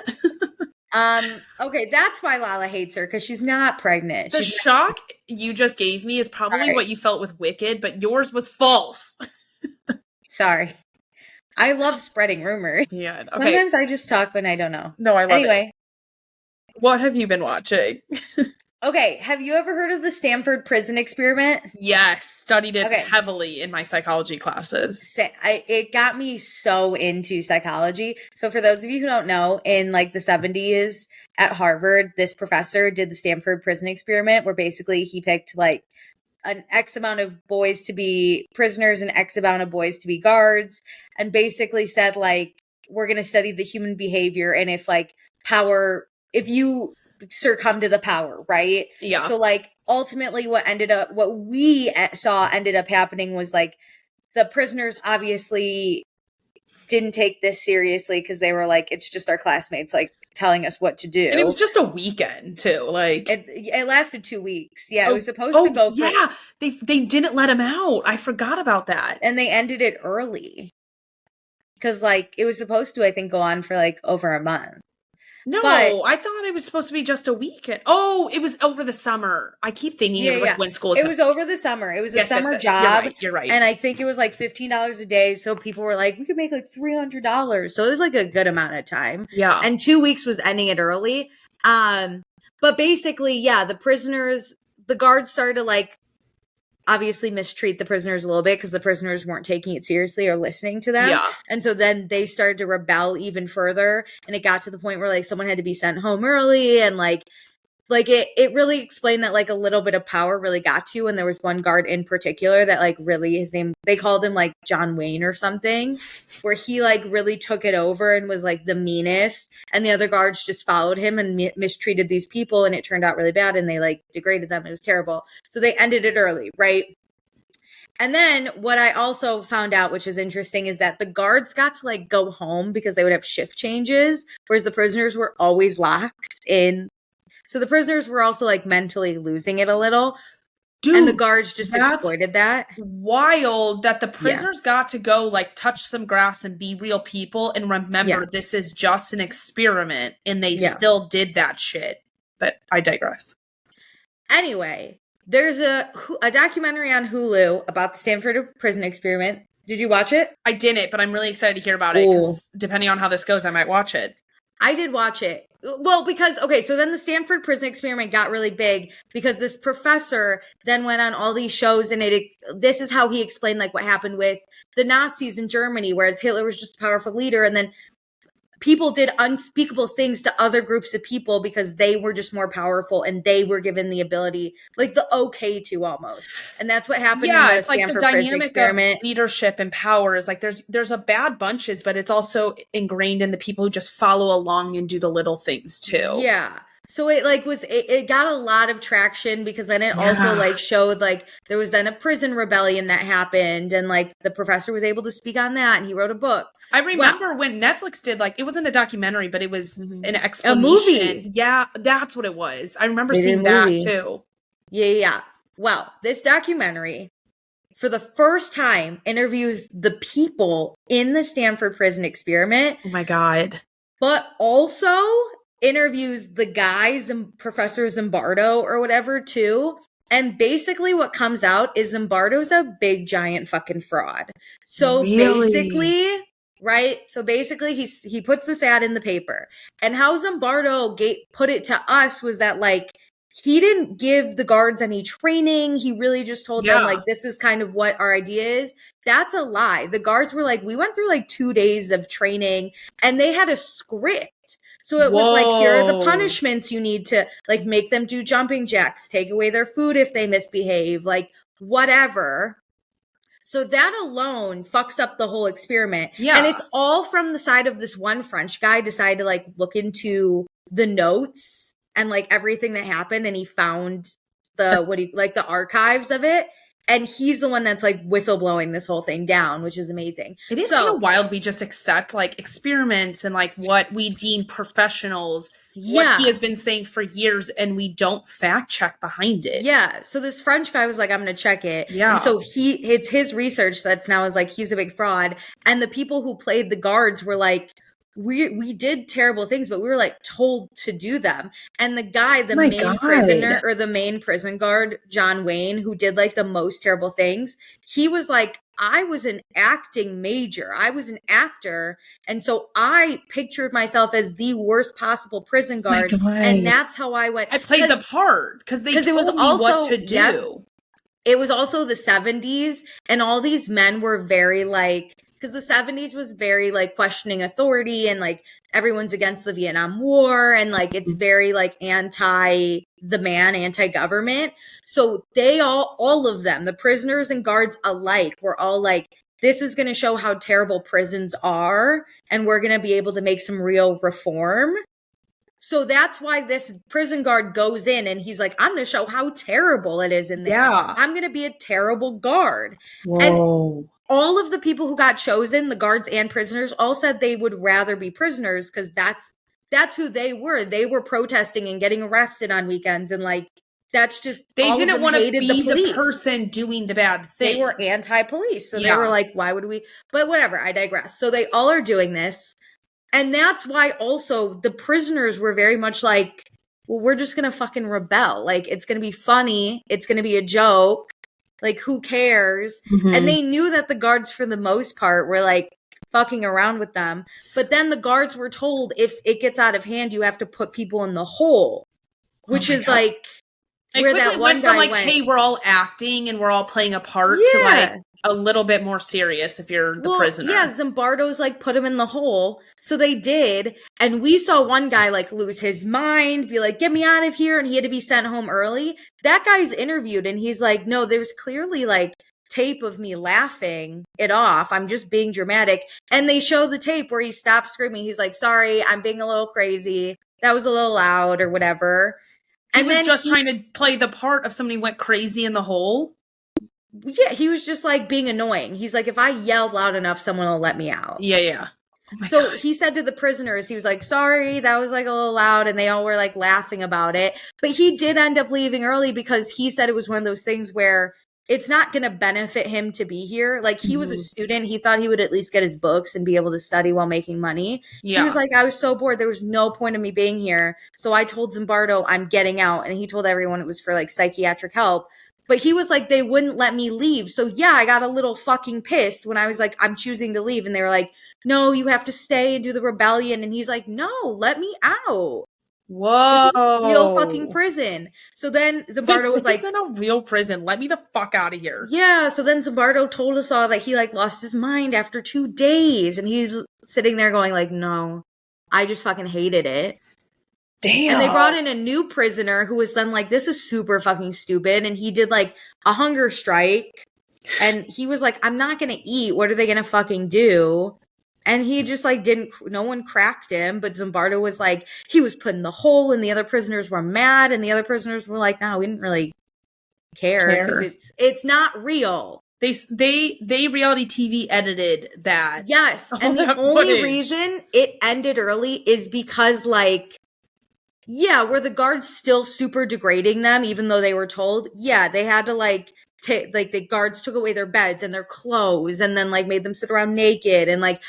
Okay, that's why Lala hates her, because she's not pregnant. The shock you just gave me is probably what you felt with Wicked, but yours was false. Sorry. I love spreading rumors. Yeah. Okay. Sometimes I just talk when I don't know. No, I love it. What have you been watching? Okay, have you ever heard of the Stanford Prison Experiment? Yes, studied it heavily in my psychology classes. It got me so into psychology. So for those of you who don't know, in like the 70s at Harvard, this professor did the Stanford Prison Experiment where basically he picked like an X amount of boys to be prisoners and X amount of boys to be guards, and basically said like, we're going to study the human behavior and if you succumb to the power, right? Yeah. So like ultimately what we saw ended up happening was like the prisoners obviously didn't take this seriously because they were like, it's just our classmates like telling us what to do. And it was just a weekend too. Like it lasted 2 weeks. Yeah, it was supposed to go for, yeah. They didn't let him out. I forgot about that. And they ended it early. Because like it was supposed to, I think, go on for like over a month. No, I thought it was supposed to be just a weekend. Oh, it was over the summer. I keep thinking it was like when school is. It was over the summer. It was a summer job. You're right. And I think it was like $15 a day. So people were like, we could make like $300. So it was like a good amount of time. Yeah. And 2 weeks was ending it early. But basically, yeah, the guards started to like obviously mistreat the prisoners a little bit because the prisoners weren't taking it seriously or listening to them. Yeah. And so then they started to rebel even further. And it got to the point where like someone had to be sent home early. And like it really explained that like a little bit of power really got to you. And there was one guard in particular that like really they called him like John Wayne or something, where he like really took it over and was like the meanest. And the other guards just followed him and mistreated these people. And it turned out really bad. And they like degraded them. It was terrible. So they ended it early, right? And then what I also found out, which is interesting, is that the guards got to like go home because they would have shift changes, whereas the prisoners were always locked in. So the prisoners were also like mentally losing it a little. Dude, and the guards just exploited that. Wild that the prisoners got to go like touch some grass and be real people and remember this is just an experiment, and they still did that shit. But I digress. Anyway, there's a documentary on Hulu about the Stanford Prison Experiment. Did you watch it? I didn't, but I'm really excited to hear about it because depending on how this goes, I might watch it. I did watch it. Well, because, so then the Stanford Prison Experiment got really big because this professor then went on all these shows, and this is how he explained like what happened with the Nazis in Germany, whereas Hitler was just a powerful leader, and then people did unspeakable things to other groups of people because they were just more powerful and they were given the ability, like the okay to almost. And that's what happened in the it's like the dynamic of leadership and power is like there's a bad bunches, but it's also ingrained in the people who just follow along and do the little things too. Yeah. So it like it got a lot of traction because then it also like showed like there was then a prison rebellion that happened, and like the professor was able to speak on that, and he wrote a book. I remember when Netflix did like, it wasn't a documentary, but it was an explanation. A movie. Yeah, that's what it was. I remember seeing that too. Yeah. Well, this documentary for the first time interviews the people in the Stanford Prison Experiment. Oh my God. But also interviews the guys and Professor Zimbardo or whatever too. And basically what comes out is Zimbardo's a big giant fucking fraud. So basically, right? So basically he puts this ad in the paper. And how Zimbardo put it to us was that like he didn't give the guards any training. He really just told them like, this is kind of what our idea is. That's a lie. The guards were like, we went through like 2 days of training and they had a script. So it was like, here are the punishments you need to like make them do jumping jacks, take away their food if they misbehave, like whatever. So that alone fucks up the whole experiment. Yeah. And it's all from the side of this one French guy decided to like look into the notes and like everything that happened. And he found the archives of it. And he's the one that's like whistleblowing this whole thing down, which is amazing. It is kind of wild. We just accept like experiments and like what we deem professionals, what he has been saying for years, and we don't fact check behind it. Yeah. So this French guy was like, I'm going to check it. Yeah. And so it's his research that's now is like, he's a big fraud. And the people who played the guards were like, we did terrible things, but we were like told to do them. And the guy, the main prisoner or the main prison guard, John Wayne, who did like the most terrible things, he was like, I was an acting major. I was an actor. And so I pictured myself as the worst possible prison guard. And that's how I went. I played the part because they told me what to do. Yep, it was also the 70s. And all these men were very like, because the 70s was very like questioning authority and like everyone's against the Vietnam War and like it's very like anti-government. So they all of them, the prisoners and guards alike, were all like, this is going to show how terrible prisons are and we're going to be able to make some real reform. So that's why this prison guard goes in and he's like, I'm going to show how terrible it is in there. Yeah. I'm going to be a terrible guard. Whoa. And all of the people who got chosen, the guards and prisoners, all said they would rather be prisoners because that's who they were. They were protesting and getting arrested on weekends, and like that's just they didn't want to be the person doing the bad thing. They were anti-police, so they were like, "Why would we?" But whatever. I digress. So they all are doing this, and that's why also the prisoners were very much like, "Well, we're just gonna fucking rebel. Like it's gonna be funny. It's gonna be a joke." Like, who cares? Mm-hmm. And they knew that the guards, for the most part, were like fucking around with them. But then the guards were told if it gets out of hand, you have to put people in the hole, which is like where that one guy went. Hey, we're all acting and we're all playing a part to like a little bit more serious if you're the prisoner. Yeah, Zimbardo's like put him in the hole. So they did. And we saw one guy like lose his mind, be like, get me out of here. And he had to be sent home early. That guy's interviewed and he's like, no, there's clearly like tape of me laughing it off. I'm just being dramatic. And they show the tape where he stopped screaming. He's like, sorry, I'm being a little crazy. That was a little loud or whatever. And he was just trying to play the part of somebody who went crazy in the hole. Yeah, he was just like being annoying. He's like, if I yell loud enough, someone will let me out. Yeah. Oh so God. He said to the prisoners, he was like, sorry, that was like a little loud. And they all were like laughing about it. But he did end up leaving early because he said it was one of those things where it's not going to benefit him to be here. Like he was a student. He thought he would at least get his books and be able to study while making money. Yeah. He was like, I was so bored. There was no point of me being here. So I told Zimbardo I'm getting out. And he told everyone it was for like psychiatric help. But he was like, they wouldn't let me leave. So yeah, I got a little fucking pissed when I was like, I'm choosing to leave. And they were like, no, you have to stay and do the rebellion. And he's like, no, let me out. Whoa. This is a real fucking prison. So then Zimbardo was like, this isn't a real prison. Let me the fuck out of here. Yeah. So then Zimbardo told us all that he like lost his mind after 2 days. And he's sitting there going like, no, I just fucking hated it. Damn. And they brought in a new prisoner who was then like, this is super fucking stupid. And he did like a hunger strike. And he was like, I'm not going to eat. What are they going to fucking do? And he just like no one cracked him. But Zimbardo was like, he was put in the hole and the other prisoners were mad. And the other prisoners were like, no, we didn't really care because it's not real. They reality TV edited that. Yes. And the only reason it ended early is because like, yeah, were the guards still super degrading them, even though they were told? Yeah, they had to like the guards took away their beds and their clothes and then like made them sit around naked and like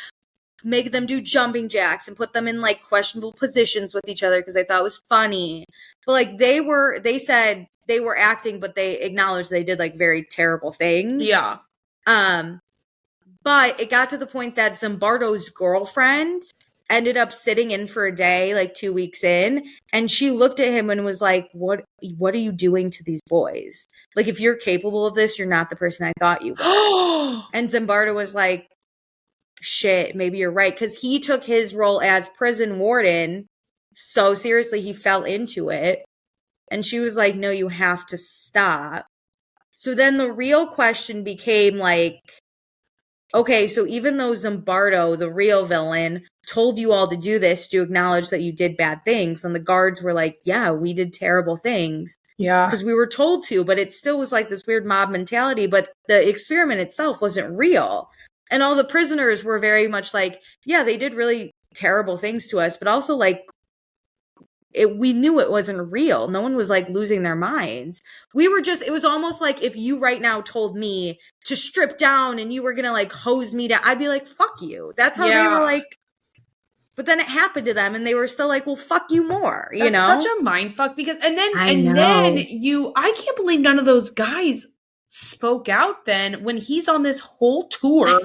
make them do jumping jacks and put them in like questionable positions with each other because they thought it was funny. But like they said they were acting, but they acknowledged they did like very terrible things. Yeah. But it got to the point that Zimbardo's girlfriend ended up sitting in for a day, like 2 weeks in, and she looked at him and was like, what are you doing to these boys? Like, if you're capable of this, you're not the person I thought you were. And Zimbardo was like, shit, maybe you're right. Because he took his role as prison warden so seriously, he fell into it. And she was like, no, you have to stop. So then the real question became like, okay, so even though Zimbardo, the real villain, told you all to do this, to acknowledge that you did bad things, and the guards were like, yeah, we did terrible things. Yeah. Because we were told to, but it still was like this weird mob mentality, but the experiment itself wasn't real. And all the prisoners were very much like, yeah, they did really terrible things to us, but also like, we knew it wasn't real. No one was like losing their minds. It was almost like if you right now told me to strip down and you were going to like hose me down, I'd be like, fuck you. That's how they were like. But then it happened to them and they were still like, well, fuck you more, you know? That's such a mind fuck because, then I can't believe none of those guys spoke out then when he's on this whole tour.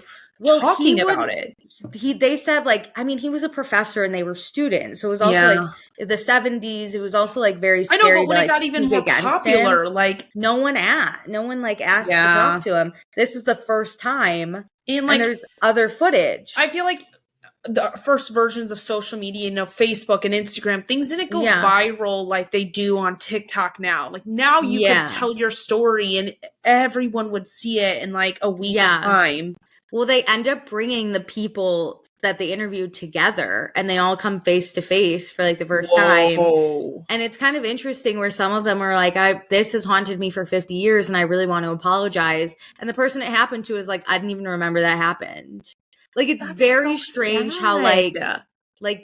Talking about it. They said like, I mean, he was a professor and they were students. So it was also like the 70s. It was also like very scary. I know, but when it got even more popular, like no one asked to talk to him. This is the first time. And there's other footage. I feel like the first versions of social media, Facebook and Instagram, things didn't go viral like they do on TikTok now. Like now you could tell your story and everyone would see it in like a week's time. Well, they end up bringing the people that they interviewed together and they all come face to face for like the first time. And it's kind of interesting where some of them are like, this has haunted me for 50 years and I really want to apologize. And the person it happened to is like, I didn't even remember that happened. Like, it's very strange how like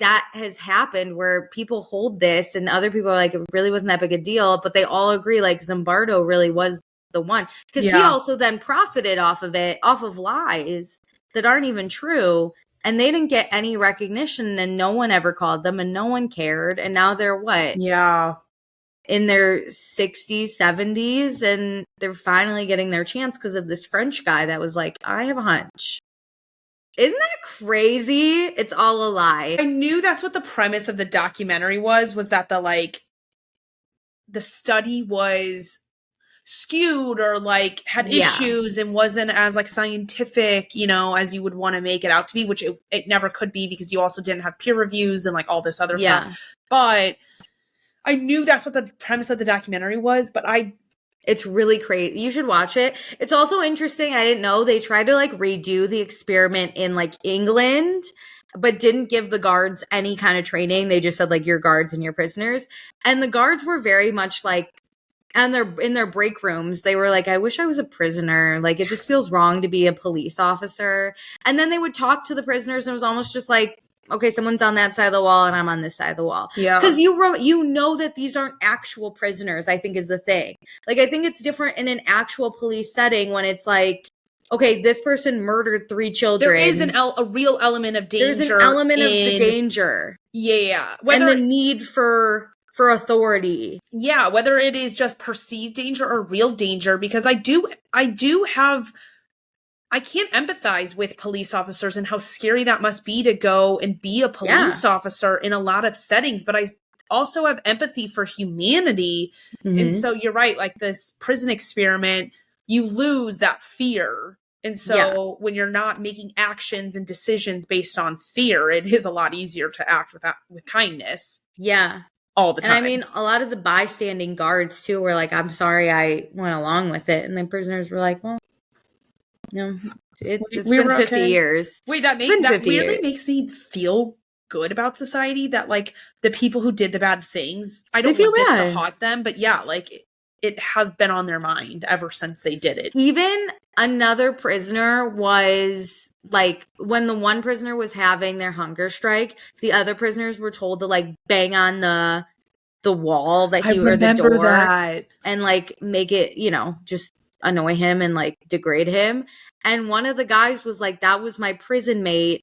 that has happened where people hold this and other people are like, it really wasn't that big a deal. But they all agree like Zimbardo really was the one, because he also then profited off of lies that aren't even true, and they didn't get any recognition and no one ever called them and no one cared, and now they're in their 60s 70s and they're finally getting their chance because of this French guy that was like, I have a hunch. Isn't that crazy? It's all a lie. I knew that's what the premise of the documentary was that the study was skewed or like had issues and wasn't as like scientific, as you would want to make it out to be, which it never could be because you also didn't have peer reviews and like all this other stuff. But I knew that's what the premise of the documentary was, but it's really crazy. You should watch it. It's also interesting. I didn't know they tried to like redo the experiment in like England, but didn't give the guards any kind of training. They just said like, your guards and your prisoners. And the guards were very much like, And they're in their break rooms. They were like, I wish I was a prisoner. Like, it just feels wrong to be a police officer. And then they would talk to the prisoners, and it was almost just like, okay, someone's on that side of the wall and I'm on this side of the wall. Yeah. Because you know that these aren't actual prisoners, I think is the thing. Like, I think it's different in an actual police setting when it's like, okay, this person murdered 3 children. There is a real element of danger. There's an element of the danger. Yeah. And the need for authority. Yeah, whether it is just perceived danger or real danger, because I can't empathize with police officers and how scary that must be to go and be a police officer in a lot of settings. But I also have empathy for humanity. Mm-hmm. And so you're right, like this prison experiment, you lose that fear. And so when you're not making actions and decisions based on fear, it is a lot easier to act with kindness. Yeah. All the time. And I mean, a lot of the bystanding guards too were like, I'm sorry I went along with it. And then prisoners were like, well, it's been 50 years. Wait, that weirdly makes me feel good about society, that like the people who did the bad things, I don't want this to haunt them, but yeah, like it has been on their mind ever since they did it. Even another prisoner was like, when the one prisoner was having their hunger strike, the other prisoners were told to like bang on the wall that he or the door and like make it, just annoy him and like degrade him. And one of the guys was like, that was my prison mate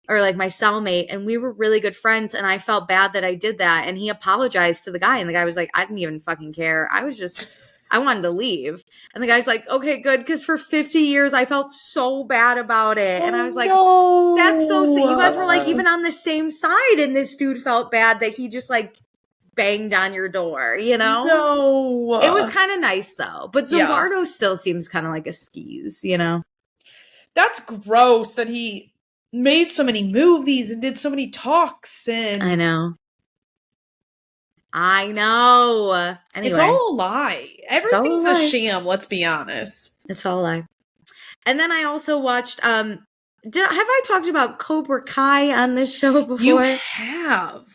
or like my cellmate, and we were really good friends, and I felt bad that I did that. And he apologized to the guy, and the guy was like, I didn't even fucking care. I wanted to leave. And the guy's like, okay, good, because for 50 years I felt so bad about it. And I was like, that's so sick. You guys were like even on the same side, and this dude felt bad that he just like banged on your door, No. It was kind of nice though. But Zimbardo still seems kind of like a skis, That's gross that he made so many movies and did so many talks. And I know. Anyway, it's all a lie. Everything's a sham, let's be honest. It's all a lie. And then I also watched have I talked about Cobra Kai on this show before? You have.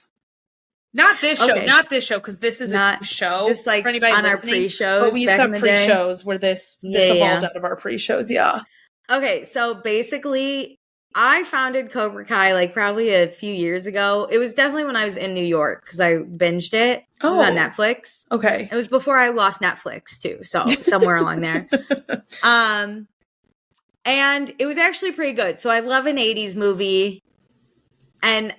Not this show, because this is a show. Just like for anybody on our pre-shows. But we used to have pre-shows where this evolved out of our pre-shows, Okay, so basically, I founded Cobra Kai like probably a few years ago. It was definitely when I was in New York because I binged it. It was on Netflix. Okay. It was before I lost Netflix too, so somewhere along there. And it was actually pretty good. So I love an 80s movie. And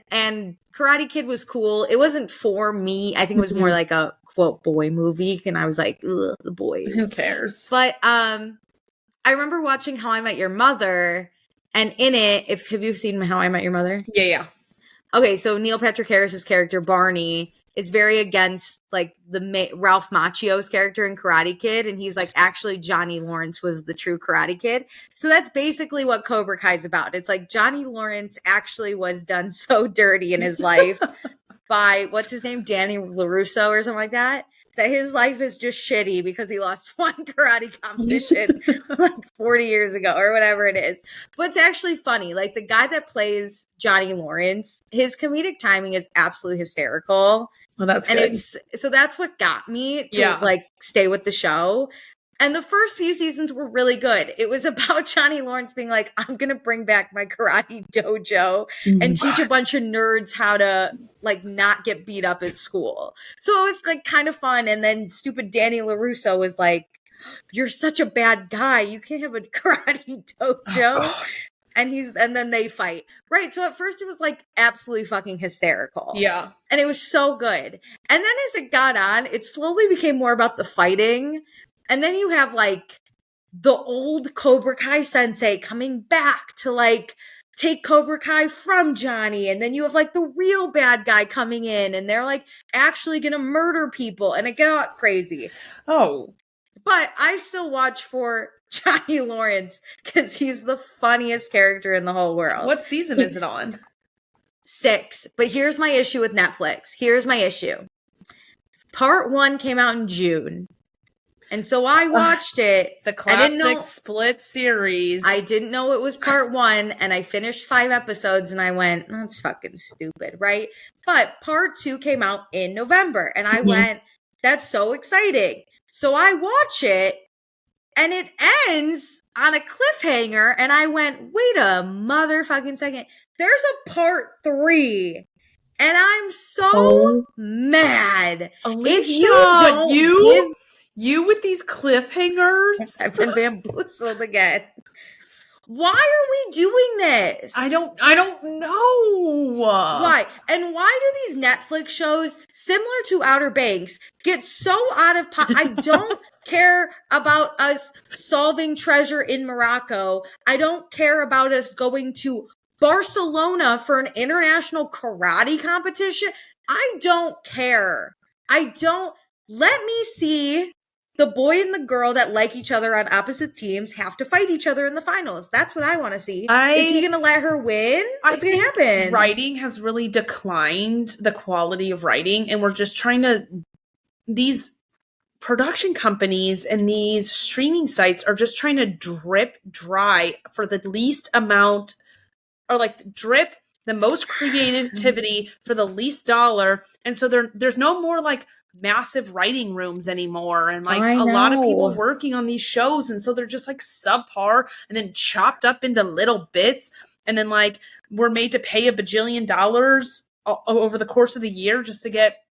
Karate Kid was cool. It wasn't for me. I think it was more like a quote boy movie, and I was like, ugh, the boys. Who cares? But I remember watching How I Met Your Mother, and in it, have you seen How I Met Your Mother? Yeah. Okay, so Neil Patrick Harris's character Barney is very against like Ralph Macchio's character in Karate Kid, and he's like, actually Johnny Lawrence was the true Karate Kid. So that's basically what Cobra Kai is about. It's like Johnny Lawrence actually was done so dirty in his life by what's his name, Danny LaRusso or something like that his life is just shitty because he lost one karate competition like 40 years ago or whatever it is. But it's actually funny. Like the guy that plays Johnny Lawrence, his comedic timing is absolutely hysterical. Well, that's good. So that's what got me to like stay with the show. And the first few seasons were really good. It was about Johnny Lawrence being like, I'm going to bring back my karate dojo and teach a bunch of nerds how to like not get beat up at school. So it was like kind of fun. And then stupid Danny LaRusso was like, you're such a bad guy. You can't have a karate dojo. Oh, and then they fight. Right. So at first it was like absolutely fucking hysterical. Yeah. And it was so good. And then as it got on, it slowly became more about the fighting. And then you have like the old Cobra Kai sensei coming back to like take Cobra Kai from Johnny. And then you have like the real bad guy coming in, and they're like actually going to murder people. And it got crazy. Oh. But I still watch for Johnny Lawrence because he's the funniest character in the whole world. What season is it on? 6. But here's my issue with Netflix. Here's my issue. Part 1 came out in June. And so I watched it. The classic split series. I didn't know it was part 1, and I finished 5 episodes, and I went, that's fucking stupid, right? But part 2 came out in November, and I went, that's so exciting. So I watch it and it ends on a cliffhanger. And I went, wait a motherfucking second. There's a part 3. And I'm so mad. Alicia, if you don't you with these cliffhangers. I've been bamboozled again. Why are we doing this? I don't know. Why? And why do these Netflix shows, similar to Outer Banks, get so out of I don't care about us solving treasure in Morocco. I don't care about us going to Barcelona for an international karate competition. I don't care. Let me see the boy and the girl that like each other on opposite teams have to fight each other in the finals. That's what I want to see. Is he going to let her win? What's going to happen? Writing has really declined, the quality of writing, and we're just trying to, these production companies and these streaming sites are just trying to drip dry for the least amount, or like drip the most creativity for the least dollar. And so there's no more like massive writing rooms anymore, and like a lot of people working on these shows, and so they're just like subpar and then chopped up into little bits, and then like we're made to pay $1 bajillion over the course of the year just to get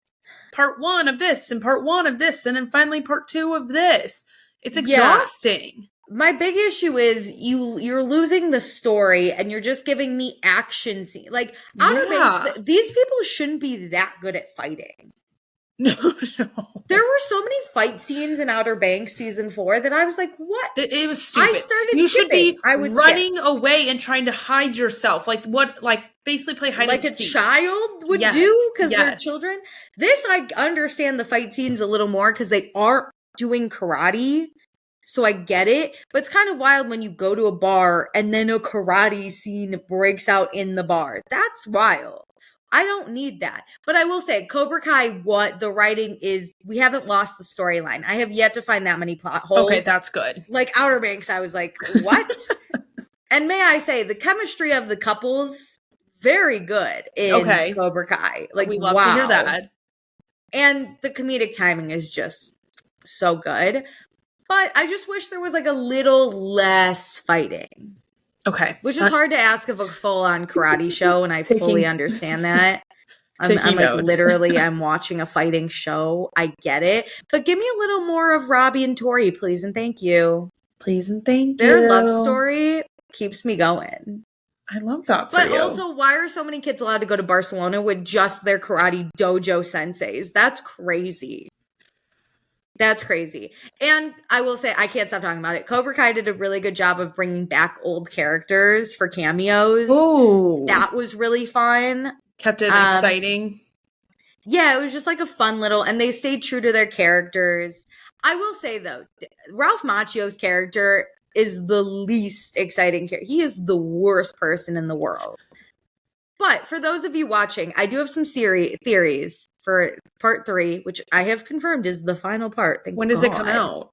part 1 of this and part 1 of this and then finally part 2 of this. It's exhausting. My big issue is you're losing the story and you're just giving me action scene. Like Outer Banks, these people shouldn't be that good at fighting. No. There were so many fight scenes in Outer Banks season 4 that I was like, what? It was stupid. I started You should be running skip. away and trying to hide yourself. Like what? Like basically play hide and seek. Like a child would do because they're children. This, I understand the fight scenes a little more because they are doing karate. So I get it. But it's kind of wild when you go to a bar and then a karate scene breaks out in the bar. That's wild. I don't need that. But I will say, Cobra Kai, what the writing is, we haven't lost the storyline. I have yet to find that many plot holes. Okay, that's good. Like Outer Banks, I was like, what? And may I say, the chemistry of the couples, very good in Cobra Kai. Like, we love to hear that. And the comedic timing is just so good. But I just wish there was like a little less fighting. Okay. Which is hard to ask of a full-on karate show, and I fully understand that. I'm like, literally, I'm watching a fighting show. I get it. But give me a little more of Robbie and Tori, please and thank you. Please and thank you. Their love story keeps me going. I love that for you. But also, why are so many kids allowed to go to Barcelona with just their karate dojo senseis? That's crazy. That's crazy. And I will say, I can't stop talking about it. Cobra Kai did a really good job of bringing back old characters for cameos. Ooh. That was really fun. Kept it exciting. Yeah, it was just like a fun little, and they stayed true to their characters. I will say, though, Ralph Macchio's character is the least exciting character. He is the worst person in the world. But for those of you watching, I do have some theories for part 3, which I have confirmed is the final part. When does it come out?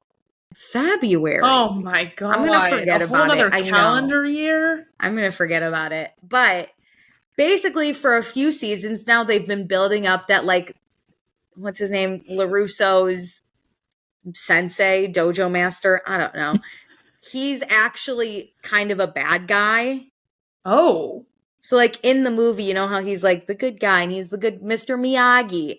February. Oh my God. I'm going to forget about it. Another calendar year? I'm going to forget about it. But basically for a few seasons now, they've been building up that, like, what's his name? LaRusso's sensei, dojo master. I don't know. He's actually kind of a bad guy. Oh. So, like, in the movie, you know how he's, like, the good guy, and he's the good Mr. Miyagi.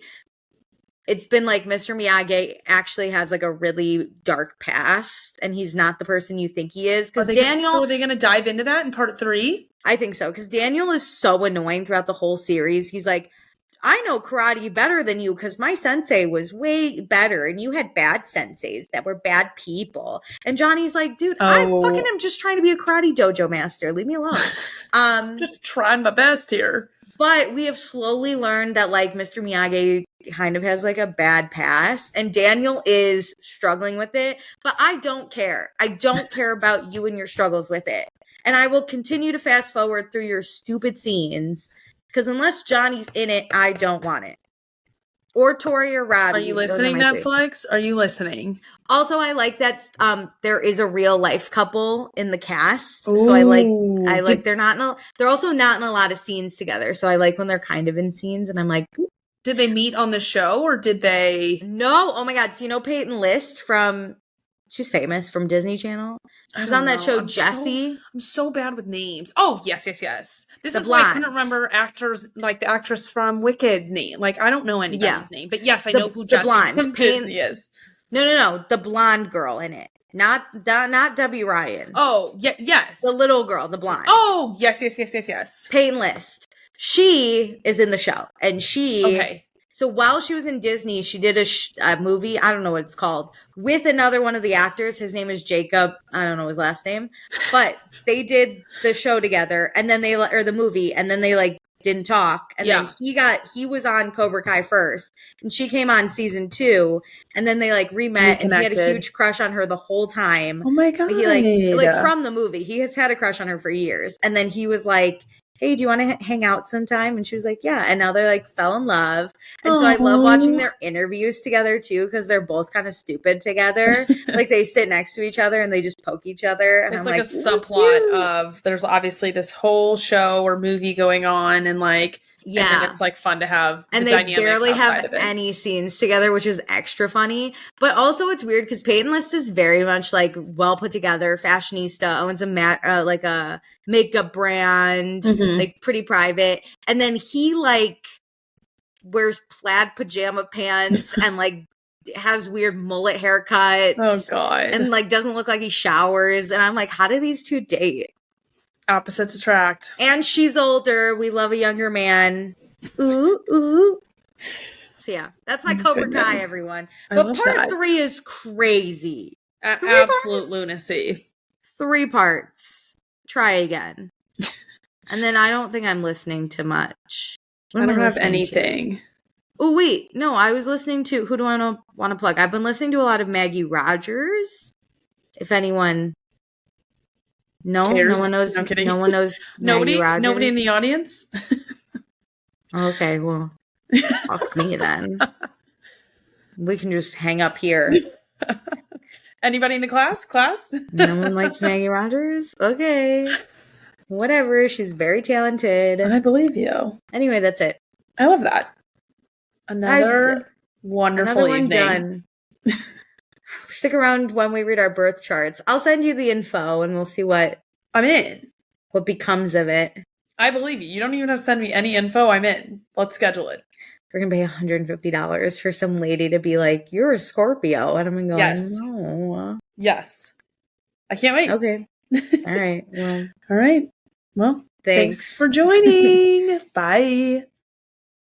It's been, like, Mr. Miyagi actually has, like, a really dark past, and he's not the person you think he is. Because Daniel... So are they going to dive into that in part 3? I think so, because Daniel is so annoying throughout the whole series. He's like, I know karate better than you because my sensei was way better and you had bad senseis that were bad people. And Johnny's like, dude, I fucking am just trying to be a karate dojo master. Leave me alone. Just trying my best here. But we have slowly learned that, like, Mr. Miyagi kind of has, like, a bad past. And Daniel is struggling with it. But I don't care. I don't care about you and your struggles with it. And I will continue to fast forward through your stupid scenes. Because unless Johnny's in it, I don't want it. Or Tori or Robbie. Are you listening, Netflix? Are you listening? Also, I like that there is a real life couple in the cast. Ooh. So I like they're also not in a lot of scenes together. So I like when they're kind of in scenes and I'm like, Did they meet on the show or did they? No. Oh my God. So you know Peyton List she's famous from Disney Channel. She's on that show Jessie. I'm so bad with names. Oh, yes. This is blonde. why I couldn't remember actors, like the actress from Wicked's name. Like, I don't know anybody's name. But yes, I know who Jessie from Disney is. No. The blonde girl in it. Not Debbie Ryan. Oh, yes. The little girl, the blonde. Oh, yes. Peyton List. She is in the show. And Okay. So while she was in Disney, she did a movie, I don't know what it's called, with another one of the actors. His name is Jacob. I don't know his last name. But they did the show together and then or the movie, and then they like didn't talk. And then he was on Cobra Kai first. And she came on season 2. And then they like re-met and he had a huge crush on her the whole time. Oh my God. He like from the movie. He has had a crush on her for years. And then he was like, hey, do you want to hang out sometime? And she was like, yeah. And now they're like fell in love. And so I love watching their interviews together too, because they're both kind of stupid together. Like they sit next to each other and they just poke each other. And it's I'm like a subplot of there's obviously this whole show or movie going on, and like and then it's like fun to have and they barely have any scenes together, which is extra funny. But also it's weird because Peyton List is very much like well put together, fashionista, owns a like a makeup brand, like pretty private. And then he like wears plaid pajama pants and like has weird mullet haircuts. Oh God. And like doesn't look like he showers. And I'm like, how do these two date? Opposites attract. And she's older. We love a younger man. Ooh. So yeah, that's my Cobra Kai, everyone. But part 3 is crazy. Absolute lunacy. 3 parts. Try again. And then I don't think I'm listening to much. I don't have anything. Oh, wait. No, I was listening to, who do I want to plug? I've been listening to a lot of Maggie Rogers. If anyone... No one knows. No kidding. No one knows. Nobody in the audience. Okay, well, fuck me then. We can just hang up here. Anybody in the class? No one likes Maggie Rogers? Okay. Whatever. She's very talented. I believe you. Anyway, that's it. I love that. Another wonderful evening. Done. Stick around when we read our birth charts. I'll send you the info and we'll see what I'm in. What becomes of it. I believe you. You don't even have to send me any info. I'm in. Let's schedule it. We're going to pay $150 for some lady to be like, you're a Scorpio. And I'm going to go, yes. No. Yes. I can't wait. Okay. All right. Well. All right. Well, thanks for joining. Bye.